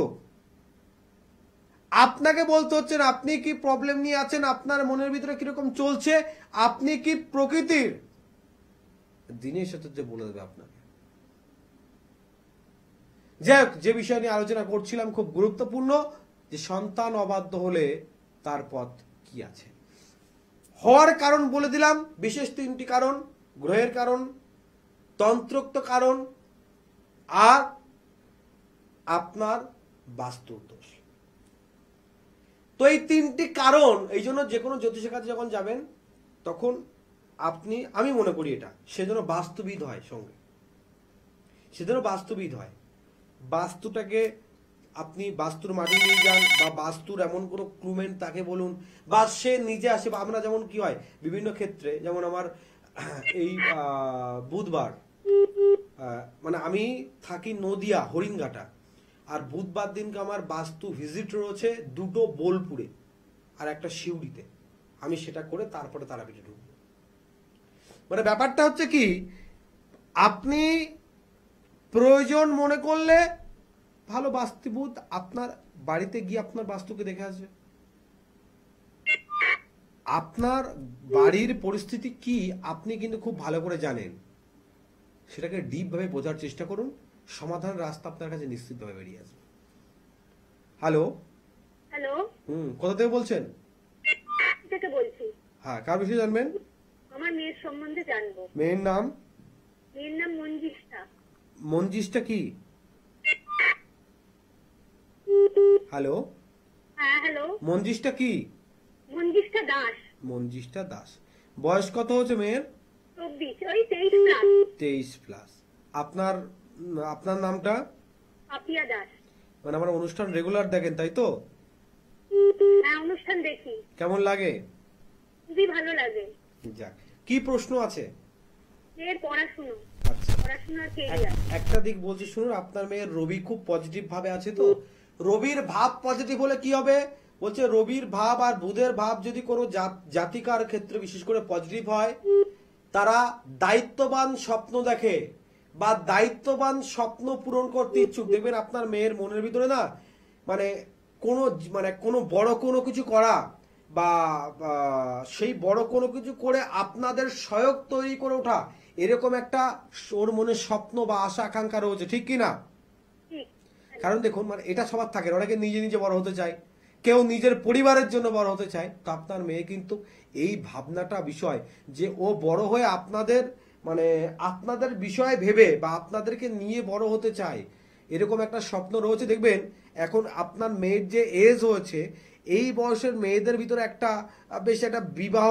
আপনাকে বলতে হচ্ছে না আপনি কি প্রবলেম নিয়ে আছেন, আপনার মনের ভিতরে কিরকম চলছে, আপনি কি প্রকৃতির। দীনেশ আচার্য বলে দেবে আপনাকে। যাই হোক, যে বিষয় নিয়ে আলোচনা করছিলাম খুব গুরুত্বপূর্ণ, যে সন্তান অবাধ্য হলে তার পথ কি আছে। হওয়ার কারণ বলে দিলাম, বিশেষ 3টি কারণ: গ্রহের কারণ, তন্ত্রোক্ত কারণ, আর আপনার বাস্তুর দোষ। তো এই 3টি কারণ, এই জন্য যে কোনো জ্যোতিষের কাছে যখন যাবেন, তখন আমি মনে করি এটা সেজন্য বাস্তুবিদ হয় সঙ্গে, সেজন্য বাস্তুবিদ হয়। বাস্তুটাকে আপনি বাস্তুর মাটি নিয়ে যান, বা বাস্তুর এমন কোনো ক্লুমেন্ট তাকে বলুন, বা সে নিজে আসে। বা আমরা যেমন কি হয় বিভিন্ন ক্ষেত্রে, যেমন আমার এই বুধবার, মানে আমি থাকি নদিয়া হরিণঘাটা, আর বুধবার দিনকে আমার বাস্তু ভিজিট রয়েছে 2টো বোলপুরে আর একটা শিউড়িতে। আমি সেটা করে তারপরে তারাপীঠে ঢুকবো। মানে ব্যাপারটা হচ্ছে কি, আপনি প্রয়োজন মনে করলে ভালো বাস্তুবিদ আপনার বাড়িতে গিয়ে আপনার বাস্তুকে দেখে আসবে। আপনার বাড়ির পরিস্থিতি কি আপনি কিন্তু খুব ভালো করে জানেন, সেটাকে ডিপ ভাবে বোঝার চেষ্টা করুন, সমাধানের রাস্তা আপনার কাছে নিশ্চিতভাবে বেরিয়ে আসবে। হ্যালো। হ্যালো, কোথা থেকে বলছেন? থেকে বলছি। হ্যাঁ, কার বিষয়ে জানবেন? আমার মেয়ের সম্বন্ধে জানবো। মেয়ের নাম? মেয়ের নাম মঞ্জিষ্ঠা। মঞ্জিষ্ঠা কি? হ্যালো। হ্যাঁ, হ্যালো। মঞ্জিষ্ঠা কি? মঞ্জিষ্ঠা দাস। মঞ্জিষ্ঠা দাস। বয়স কত হচ্ছে মেয়ের? 24, ওই 23+। 23+। আপনার আপনার নামটা? পাপিয়া দাস। মানে আমার অনুষ্ঠান রেগুলার দেখেন তাই তো? হ্যাঁ, অনুষ্ঠান দেখি। কেমন লাগে? খুবই ভালো লাগে। যাক, কি প্রশ্ন আছে? মেয়ের পড়াশুনো, আচ্ছা, পড়াশোনার কেরিয়ার। একটা দিক বলছি শুনুন। আপনার মেয়ের রবি খুব পজিটিভ ভাবে আছে তো। রবির ভাব পজিটিভ হলে কি হবে বলছে, রবির ভাব আর বুধের ভাব যদি কোনো জাতিকার ক্ষেত্রে বিশেষ করে পজিটিভ হয়, তারা দায়িত্ববান স্বপ্ন দেখে বা দায়িত্ববান স্বপ্ন পূরণ করতে ইচ্ছুক। দেখবেন আপনার মেয়ের মনের ভিতরে না মানে কোনো বড় কোনো কিছু করা বা সেই বড় কোনো কিছু করে আপনাদের সহায়ক তৈরি করে ওঠা, এরকম একটা ওর মনে স্বপ্ন বা আশা আকাঙ্ক্ষা রয়েছে, ঠিক কি না? কারণ দেখুন, মানে এটা সবার থাকে, অনেকে নিজে নিজে বড় হতে চায়, কেউ নিজের পরিবারের জন্য বড় হতে চায়। তো আপনার মেয়ে কিন্তু এই ভাবনাটা বিষয় যে ও বড় হয়ে আপনাদের মানে আপনাদের বিষয় ভেবে বা আপনাদেরকে নিয়ে বড় হতে চায়, এরকম একটা স্বপ্ন রয়েছে। দেখবেন এখন আপনার মেয়ের যে এজ হয়েছে, এই বয়সের মেয়েদের ভিতরে একটা বেশ একটা বিবাহ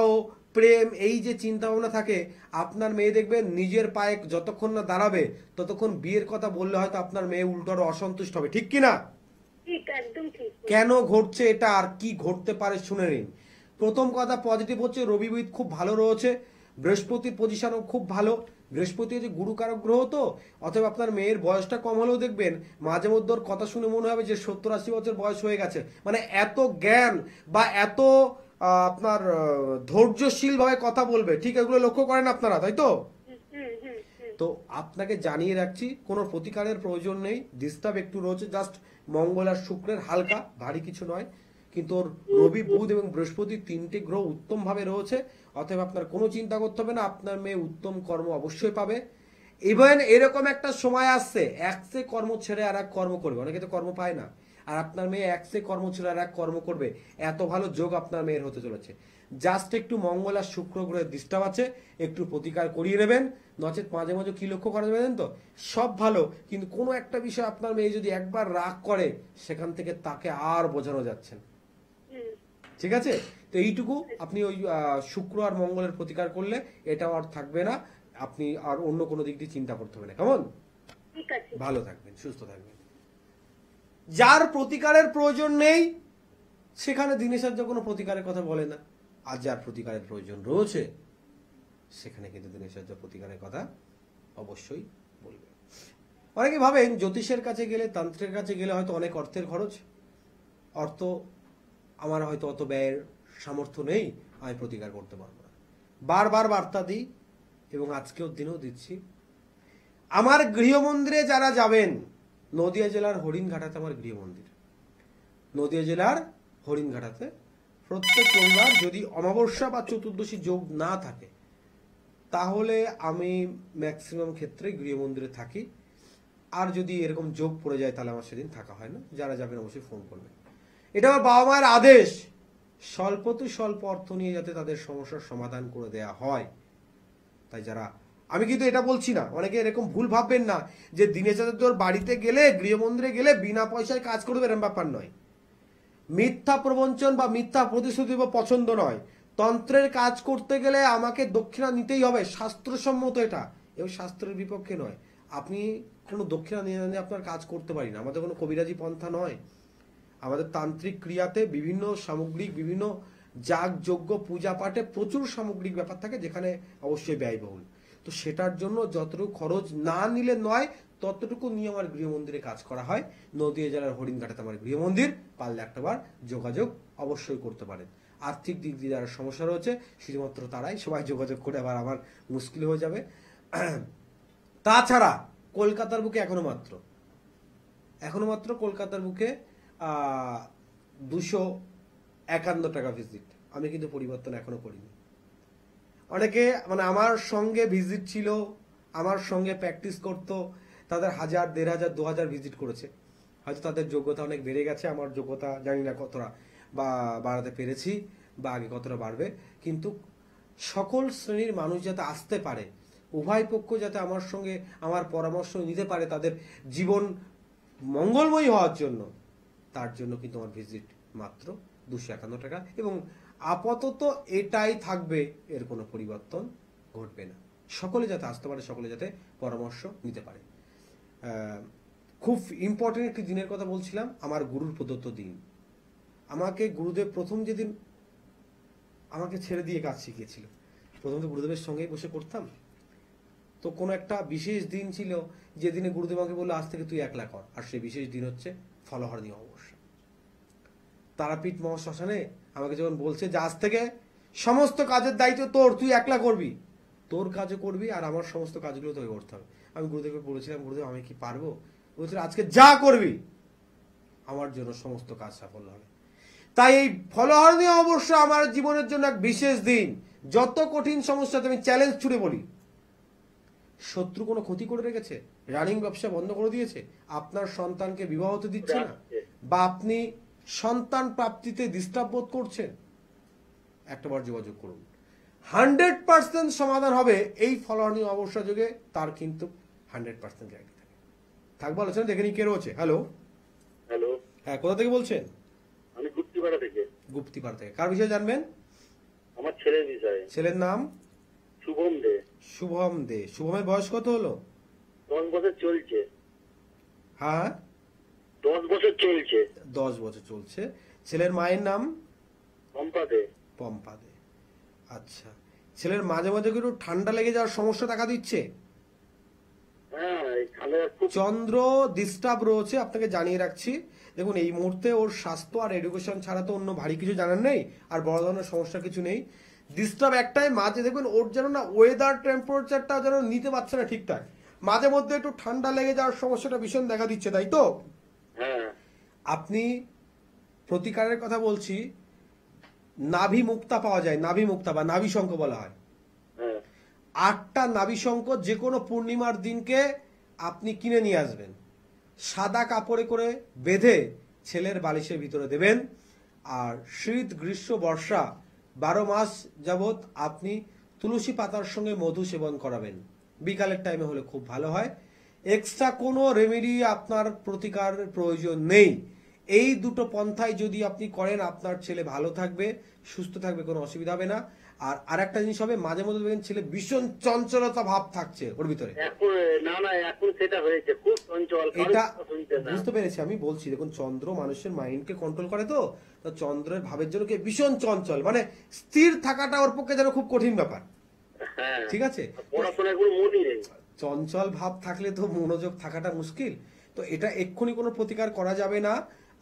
প্রেম এই যে চিন্তা ভাবনা থাকে, আপনার মেয়ে দেখবেন নিজের পায়ে যতক্ষণ না দাঁড়াবে ততক্ষণ বিয়ের কথা বললে হয়তো আপনার মেয়ে উল্টো আরো অসন্তুষ্ট হবে, ঠিক কি না? ঠিক, একদম ঠিক। কেন ঘটছে এটা আর কি ঘটতে পারে শুনে নিন। প্রথম কথা পজিটিভ হচ্ছে রবি বুধ খুব ভালো রয়েছে, বৃহস্পতির পজিশনও খুব ভালো। বৃহস্পতি হচ্ছে গুরুকারক গ্রহ, তো অতএব আপনার মেয়ের বয়সটা কম হলেও দেখবেন মাঝে মধ্যে ওর কথা শুনে মনে হবে যে 70-80 বছর বয়স হয়ে গেছে। মানে এত জ্ঞান বা এত আপনার ধৈর্যশীল ভাবে কথা বলবে, ঠিক এগুলো লক্ষ্য করেন আপনারা, তাই তো? তো আপনাকে জানিয়ে রাখছি, কোনো প্রতিকারের প্রয়োজন নেই। ডিস্টার্ব একটু রয়েছে, জাস্ট মঙ্গল আর শুক্রের হালকা, ভারী কিছু নয়। কিন্তু ওর রবি বুধ এবং বৃহস্পতি তিনটে গ্রহ উত্তম ভাবে রয়েছে, অতএব আপনার কোনো চিন্তা করতে হবে না, আপনার মেয়ে উত্তম কর্ম অবশ্যই পাবে। ইভেন এরকম একটা সময় আসছে এক সে কর্ম ছেড়ে আর এক কর্ম করবে, অনেকে তো কর্ম পায় না, আর আপনার মেয়ে এক সে কর্ম ছেড়ে আর এক কর্ম করবে, এত ভালো যোগ আপনার মেয়ের হতে চলেছে। জাস্ট একটু মঙ্গল আর শুক্র গ্রহের ডিস্টার্ব আছে, একটু প্রতিকার করিয়ে নেবেন, নচেত মাঝে মাঝে কি লক্ষ্য করা যাবে জানেন তো, সব ভালো কিন্তু কোনো একটা বিষয় আপনার মেয়ে যদি একবার রাগ করে, সেখান থেকে তাকে আর বোঝানো যাচ্ছে না, ঠিক আছে? তো এইটুকু আপনি ওই শুক্র আর মঙ্গলের প্রতিকার করলে এটাও আর থাকবে না, আপনি আর অন্য কোনো দিক দিয়ে চিন্তা করতে হবে না। কেমন? ঠিক আছে। ভালো থাকবেন, সুস্থ থাকবেন। যার প্রতিকারের প্রয়োজন নেই সেখানে দিনেশার্য কোনো প্রতিকারের কথা বলে না, আর যার প্রতিকারের প্রয়োজন রয়েছে সেখানে কিন্তু দিনেশার্য প্রতিকারের কথা অবশ্যই বলবে। অনেকে ভাবেন জ্যোতিষের কাছে গেলে, তান্ত্রিকের কাছে গেলে হয়তো অনেক অর্থের খরচ, অর্থ আমার হয়তো অত ব্যয়ের সামর্থ্য নেই, আমি প্রতিকার করতে পারবো না। বারবার বার্তা দিই এবং আজকেও দিনেও দিচ্ছি, আমার গৃহমন্দিরে যারা যাবেন, নদিয়া জেলার হরিণঘাটাতে আমার গৃহমন্দির, নদিয়া জেলার হরিণঘাটাতে প্রত্যেক রবিবার যদি অমাবস্যা বা চতুর্দশী যোগ না থাকে, তাহলে আমি ম্যাক্সিমাম ক্ষেত্রে গৃহমন্দিরে থাকি। আর যদি এরকম যোগ পড়ে যায় তাহলে আমার সেদিন থাকা হয় না। যারা যাবেন অবশ্যই ফোন করবেন। এটা আমার বাবা মায়ের আদেশ, স্বল্পতে স্বল্প অর্থ নিয়ে যাতে তাদের সমস্যার সমাধান করে দেয়া হয়। তাই যারা, আমি কিন্তু এটা বলছি না, অনেকে এরকম ভুল ভাববেন না যে দিনেশাচার্যর বাড়িতে গেলে, গৃহমন্দিরে গেলে বিনা পয়সায় কাজ করবে, এরকম ব্যাপার নয়। মিথ্যা প্রবঞ্চন বা মিথ্যা প্রতিশ্রুতি বা পছন্দ নয়। তন্ত্রের কাজ করতে গেলে আমাকে দক্ষিণা নিতেই হবে, শাস্ত্রসম্মত এটা, এবং শাস্ত্রের বিপক্ষে নয়। আপনি কোনো দক্ষিণা নিয়ে আপনার কাজ করতে পারি না, আমাদের কোনো কবিরাজি পন্থা নয়। আমাদের তান্ত্রিক ক্রিয়াতে বিভিন্ন সামগ্রিক, বিভিন্ন যাগ যজ্ঞ পূজা পাঠে প্রচুর সামগ্রিক ব্যাপার থাকে, যেখানে অবশ্যই ব্যয়বহুল। তো সেটার জন্য যতটুকু খরচ না নিলে নয়, ততটুকু নিয়ে আমার গৃহমন্দিরে কাজ করা হয়। নদিয়া জেলার হরিণঘাটাতে আমার গৃহমন্দির, পারলে একটাবার যোগাযোগ অবশ্যই করতে পারেন। আর্থিক দিক দিয়ে যারা সমস্যা রয়েছে শুধুমাত্র তারাই, সবাই যোগাযোগ করে আবার আমার মুশকিল হয়ে যাবে। তাছাড়া কলকাতার বুকে এখনো মাত্র কলকাতার বুকে 251 টাকা ভিজিট। আমি কিন্তু পরিবর্তন এখনো করিনি। অনেকে মানে আমার সঙ্গে ভিজিট ছিল, আমার সঙ্গে প্র্যাকটিস করতো, তাদের 1000, 1500, 2000 ভিজিট করেছে। হয়তো তাদের যোগ্যতা অনেক বেড়ে গেছে, আমার যোগ্যতা জানি না কতটা বা বাড়াতে পেরেছি বা আগে কতটা বাড়বে। কিন্তু সকল শ্রেণীর মানুষ যাতে আসতে পারে, উভয় পক্ষ যাতে আমার সঙ্গে আমার পরামর্শ নিতে পারে তাদের জীবন মঙ্গলময়ী হওয়ার জন্য, তার জন্য কিন্তু আমার ভিজিট মাত্র 251 টাকা, এবং আপাতত এটাই থাকবে, এর কোনো পরিবর্তন ঘটবে না। সকলে যাতে আসতে পারে, সকলে যাতে পরামর্শ নিতে পারে। খুব ইম্পর্টেন্ট একটি দিনের কথা বলছিলাম, আমার গুরুর প্রদত্ত দিন। আমাকে গুরুদেব প্রথম যেদিন আমাকে ছেড়ে দিয়ে কাজ শিখিয়েছিল, প্রথম তো গুরুদেবের সঙ্গেই বসে করতাম। তো কোনো একটা বিশেষ দিন ছিল যেদিনে গুরুদেব আমাকে বললো আজ থেকে তুই একলা কর, আর সেই বিশেষ দিন হচ্ছে ফলহারণী অমাবস্যা। তারাপীঠ মহাশ্মশানে আমাকে যখন বলছে যে আজ থেকে সমস্ত কাজের দায়িত্ব তোর, তুই একলা করবি, তোর কাজও করবি আর আমার সমস্ত কাজগুলো তোকে করতে হবে। আমি গুরুদেবকে বলেছিলাম, গুরুদেব আমি কি পারবো? বলছিল আজকে যা করবি আমার জন্য সমস্ত কাজ সাফল্য হবে। তাই এই ফলহারণী অবশ্য আমার জীবনের জন্য এক বিশেষ দিন। যত কঠিন সমস্যাতে আমি চ্যালেঞ্জ ছুড়ে বলি, শত্রু কোনো ক্ষতি করে রেখেছে, রানিং ব্যবসা বন্ধ করে দিয়েছে, আপনার সন্তানকে বিবাহ হতে দিচ্ছে না, বা আপনি সন্তান প্রাপ্তিতে ডিস্টার্ব বোধ করছেন, একটাবার যোগাযোগ করুন। 100% সমাধান হবে এই ফলহারণী অমাবস্যা যোগে, তার কিন্তু 100% গ্যারান্টি থাকে। থাকবো আলোচনা, দেখে নি কে রয়েছে। হ্যালো হ্যালো, হ্যাঁ, কোথা থেকে বলছেন? আমি গুপ্তিপাড়া থেকে। গুপ্তিপাড়া থেকে। কার বিষয়ে জানবেন? আমার ছেলের বিষয়ে। ছেলের নাম? শুভম দে। শুভম দে। শুভমের বয়স কত হলো? 10 বছর চলছে। হ্যাঁ, 10 বছর চলছে। 10 বছর চলছে। ছেলের মায়ের নাম? পম্পা দে। পম্পা দে। আচ্ছা, ছেলের মাঝে মাঝে একটু ঠান্ডা লেগে যাওয়ার সমস্যা দেখা দিচ্ছে। হ্যাঁ, এই ঠান্ডা খুব। চন্দ্র ডিস্টার্ব রয়েছে, আপনাকে জানিয়ে রাখছি। দেখুন, এই মুহূর্তে ওর স্বাস্থ্য আর এডুকেশন ছাড়া তো অন্য ভারী কিছু জানার নেই, আর বড় ধরনের সমস্যা কিছু নেই। ডিস্টার্ব একটাই, মাঝে দেখবেন ওর যেন না ওয়েদার টেম্পারেচারটা যেন নিতে পারছে না ঠিকঠাক, মাঝে মধ্যে একটু ঠান্ডা লেগে যাওয়ার সমস্যাটা ভীষণ দেখা দিচ্ছে, তাই তো? হ্যাঁ। আপনি প্রতিকারের কথা বলছি, নাভি মুক্তা পাওয়া যায়, নাভি মুক্তা বা নাভি শঙ্খ বলা হয়। হ্যাঁ। 8টা নাভি শঙ্খ যে কোনো পূর্ণিমার দিনকে আপনি কিনে নিয়ে আসবেন, সাদা কাপড়ে করে বেঁধে ছেলের বালিশের ভিতরে দেবেন। আর শীত, গ্রীষ্ম, বর্ষা 12 মাস যাবৎ আপনি তুলসী পাতার সঙ্গে মধু সেবন করাবেন। বিকালের টাইমে হলে খুব ভালো হয়। এক্সট্রা কোনো রেমেডি আপনার প্রতিকার প্রয়োজন নেই। এই দুটো পন্থায় যদি আপনি করেন, আপনার ছেলে ভালো থাকবে, সুস্থ থাকবে, কোনো অসুবিধা হবে না। আর আরেকটা জিনিস হবে, মাঝে মধ্যে দেখবেন ছেলে ভীষণ চঞ্চলতা ভাব থাকছে ওর ভিতরে। এখন না, এখন সেটা হয়েছে, খুব চঞ্চল। এটা বুঝতে পেরেছি, আমি বলছি দেখুন, চন্দ্র মানুষের মাইন্ডকে কন্ট্রোল করে, তো চন্দ্রের ভাবের জন্য কি ভীষণ চঞ্চল, মানে স্থির থাকাটা ওর পক্ষে যেন খুব কঠিন ব্যাপার। হ্যাঁ, ঠিক আছে, পড়াশোনা কোনো মনই নেই। চঞ্চল ভাব থাকলে তো মনোযোগ থাকাটা মুশকিল। তো এটা এক্ষুনি কোনো প্রতিকার করা যাবে না,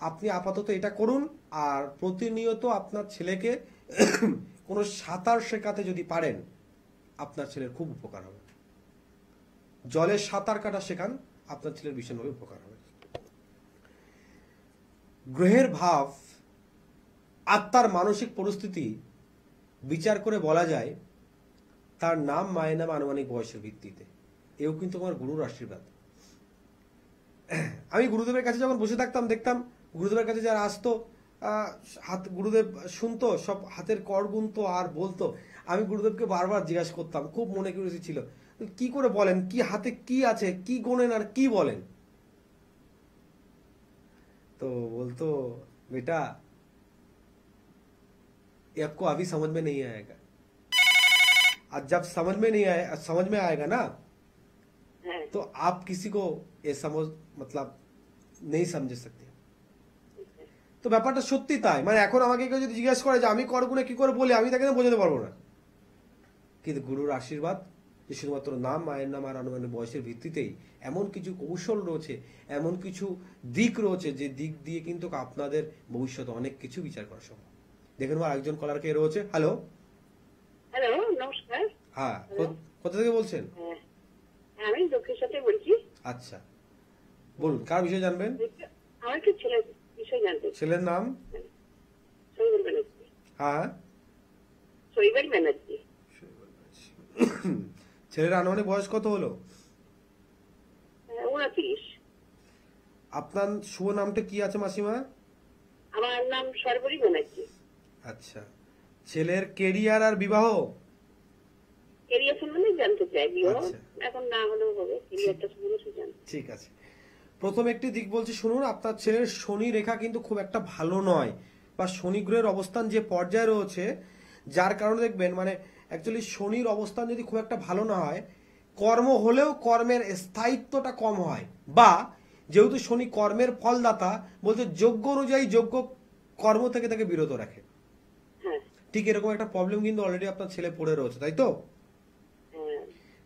আপনি আপাতত এটা করুন। আর প্রতিনিয়ত আপনার ছেলেকে কোনো সাঁতার শেখাতে যদি পারেন, আপনার ছেলের খুব উপকার হবে। জলে সাঁতার কাটা শেখান, আপনার ছেলের ভীষণভাবে উপকার হবে। গ্রহের ভাব, আত্মার মানসিক পরিস্থিতি বিচার করে বলা যায় তার নাম, মায়ের নাম, আনুমানিক বয়সের ভিত্তিতে। এও কিন্তু আমার গুরুর আশীর্বাদ। আমি গুরুদেবের কাছে যখন বসে থাকতাম, দেখতাম গুরুদেবের কাছে যারা আসতো, গুরুদেব শুনতো, সব হাতের কর গুনতো আর বলতো। আমি গুরুদেবকে বারবার জিজ্ঞাসা করতাম, খুব মনে কিউরিয়াসিটি ছিল, কি করে বলেন, কি হাতে কি আছে, কি গোনেন আর কি বলেন? তো বলতো, बेटा ये आपको अभी समझ में नहीं आएगा, और जब समझ में आएगा ना, तो आप किसी को ये समझ मतलब नहीं समझ सकते। তো ব্যাপারটা সত্যি তাই, মানে এখন আমাকে কেউ যদি জিজ্ঞেস করে যে আমি করগুনে কি করে বলি, আমি তাকে বোঝাতে পারবো না। কিন্তু গুরুর আশীর্বাদ, যে শুধুমাত্র নাম, মায়ের নাম আর আনুমানিক বয়সের ভিত্তিতেই এমন কিছু কৌশল রয়েছে, এমন কিছু দিক রয়েছে, যে দিক দিয়ে কিন্তু আপনাদের ভবিষ্যতে অনেক কিছু বিচার করা সম্ভব। দেখুন, আরেকজন কলার কে রয়েছে। হ্যালো হ্যালো, নমস্কার। হ্যাঁ, কোথা থেকে বলছেন? আমি দুঃখের সাথে বলছি। আচ্ছা, বলুন কার বিষয়ে জানবেন? আমার কি ছেলের বিষয় জানতে। ছেলের নাম? শৈবাল ব্যানার্জি। হ্যাঁ, শৈবাল ব্যানার্জি। ছেলের আনুমানিক বয়স কত হলো? 29। আপনার শুভ নামটা কি আছে মাসিমা? আমার নাম সর্বরী ব্যানার্জি। আচ্ছা, ছেলের কেরিয়ার আর বিবাহ? কেরিয়ার সম্বন্ধে জানতে চাই। বিবাহ আচ্ছা। এখন না হলেও হবে, কেরিয়ারটা সম্বন্ধে জানতে। ঠিক আছে, প্রথম একটি দিক বলছি শুনুন। আপনার ছেলের শনি রেখা কিন্তু খুব একটা ভালো নয়, বা শনি গ্রহের অবস্থান যে পর্যায়ে রয়েছে, যার কারণে দেখবেন মানে অ্যাকচুয়ালি শনির অবস্থান যদি খুব একটা ভালো না হয়, কর্ম হলেও কর্মের স্থায়িত্বটা কম হয়, বা যেহেতু শনি কর্মের ফলদাতা, বলতে যোগ্য অনুযায়ী যোগ্য কর্ম থেকে তাকে বিরত রাখে। হ্যাঁ। ঠিক এরকম একটা প্রবলেম কিন্তু অলরেডি আপনার ছেলে পড়ে রয়েছে, তাই তো? হ্যাঁ।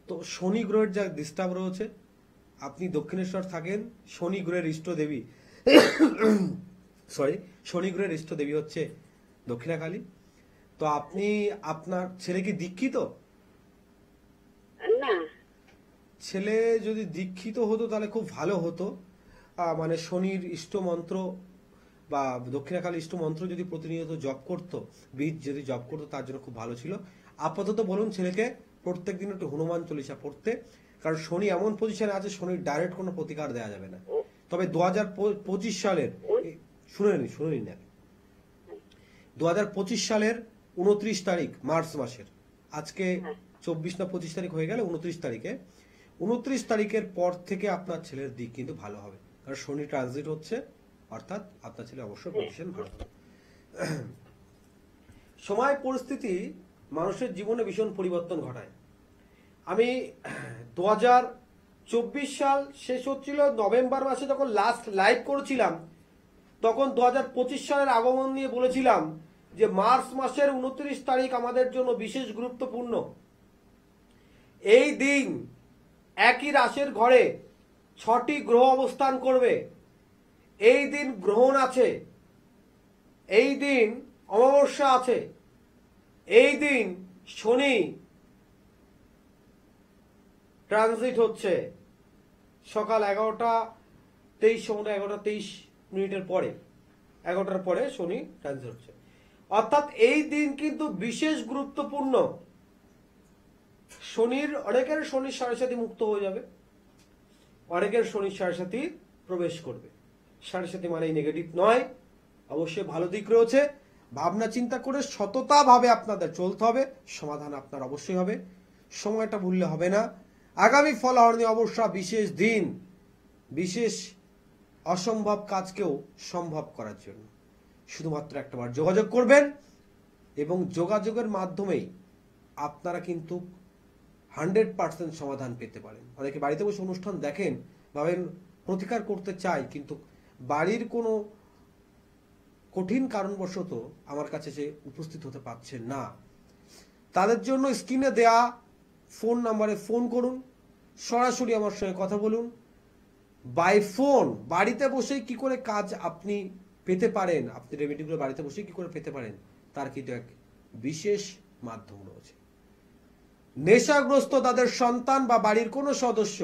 তো শনি গ্রহের যা ডিস্টার্ব রয়েছে, আপনি দক্ষিণেশ্বর থাকেন, শনি গ্রহের ইষ্ট দেবী শনি গ্রহের ইষ্ট দেবী হচ্ছে দক্ষিণাকালী। তো আপনি, আপনার ছেলে কি দীক্ষিত? না। ছেলে যদি দীক্ষিত হতো তাহলে খুব ভালো হতো। মানে শনির ইষ্ট মন্ত্র বা দক্ষিণাকালী ইষ্ট মন্ত্র যদি প্রতিনিয়ত জপ করতো, বীজ যদি জপ করতো, তার জন্য খুব ভালো ছিল। আপাতত বলুন ছেলেকে প্রত্যেক দিন একটু হনুমান চল্লিশা পড়তে, কারণ শনি এমন পজিশনে আছে, শনির ডাইরেক্ট কোনো প্রতিকার দেওয়া যাবে না। তবে 2025 সালের, শুনে নিন 2025 সালের 29 তারিখ মার্চ মাসের, আজকে 24 না 25 তারিখ হয়ে গেলে 29 তারিখে, 29 তারিখের পর থেকে আপনার ছেলের দিক কিন্তু ভালো হবে, কারণ শনি ট্রানজিট হচ্ছে, অর্থাৎ আপনার ছেলে অবশ্যই পজিশন ভালো হবে। সময় পরিস্থিতি মানুষের জীবনে ভীষণ পরিবর্তন ঘটায়। আমি 2024 সাল শেষ হচ্ছিল নভেম্বর মাসে যখন লাস্ট লাইভ করেছিলাম, তখন 2025 সালের আগমন নিয়ে বলেছিলাম যে মার্চ মাসের 29 তারিখ আমাদের জন্য বিশেষ গুরুত্বপূর্ণ। এই দিন একই রাশির ঘরে 6টি গ্রহ অবস্থান করবে। এই দিন গ্রহণ আছে, এই দিন অমাবস্যা আছে, এই দিন শনি ট্রানজিট হচ্ছে সকাল 11:23 সময় 11:23 পরে, 11টার পরে শনি ট্রানজিট হচ্ছে। অর্থাৎ এই দিন কিন্তু বিশেষ গুরুত্বপূর্ণ। অনেকের শনির সাড়ে মুক্ত হয়ে যাবে, অনেকের শনির সাড়ে প্রবেশ করবে। সাড়ে মানেই নেগেটিভ নয়, অবশ্যই ভালো দিক রয়েছে। ভাবনা চিন্তা করে সততা ভাবে আপনাদের চলতে হবে, সমাধান আপনার অবশ্যই হবে, সময়টা ভুললে হবে না। আগামী ফলাহরণী অবশ্য বিশেষ দিন, বিশেষ অসম্ভব কাজকেও সম্ভব করার জন্য শুধুমাত্র একটাবার যোগাযোগ করবেন, এবং যোগাযোগের মাধ্যমেই আপনারা কিন্তু 100% সমাধান পেতে পারেন। অনেকে বাড়িতে বসে অনুষ্ঠান দেখেন, ভাবেন প্রতিকার করতে চাই, কিন্তু বাড়ির কোনো কঠিন কারণবশত আমার কাছে সে উপস্থিত হতে পারছেন না। তাদের জন্য স্ক্রিনে দেয়া ফোন নাম্বারে ফোন করুন, সরাসরি আমার সঙ্গে কথা বলুন। বাই ফোন বাড়িতে বসেই কি করে কাজ আপনি পেতে পারেন, আপনি রেমেডিগুলো বাড়িতে বসেই কি করে পেতে পারেন, তার কিন্তু এক বিশেষ মাধ্যম রয়েছে। নেশাগ্রস্ত তাদের সন্তান বা বাড়ির কোনো সদস্য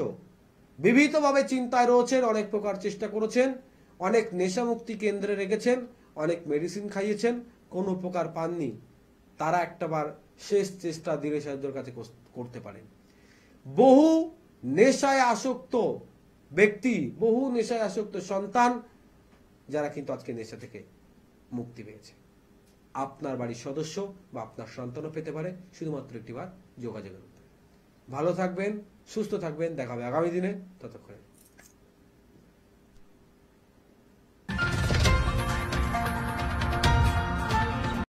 বিভিন্নভাবে চিন্তায় রয়েছেন, অনেক প্রকার চেষ্টা করেছেন, অনেক নেশামুক্তি কেন্দ্রে রেখেছেন, অনেক মেডিসিন খাইয়েছেন, কোনো উপকার পাননি, তারা একটাবার শেষ চেষ্টা ধীরে সাহায্যের কাছে করতে পারেন। বহু নেশায় আসক্ত ব্যক্তি, বহু নেশায় আসক্ত সন্তান, যারা কিন্তু আজকে নেশা থেকে মুক্তি পেয়েছে। আপনার বাড়ির সদস্য বা আপনার সন্তানও পেতে পারে, শুধুমাত্র একটিবার যোগাযোগ করতে। ভালো থাকবেন, সুস্থ থাকবেন, দেখা হবে আগামী দিনে। ততক্ষণে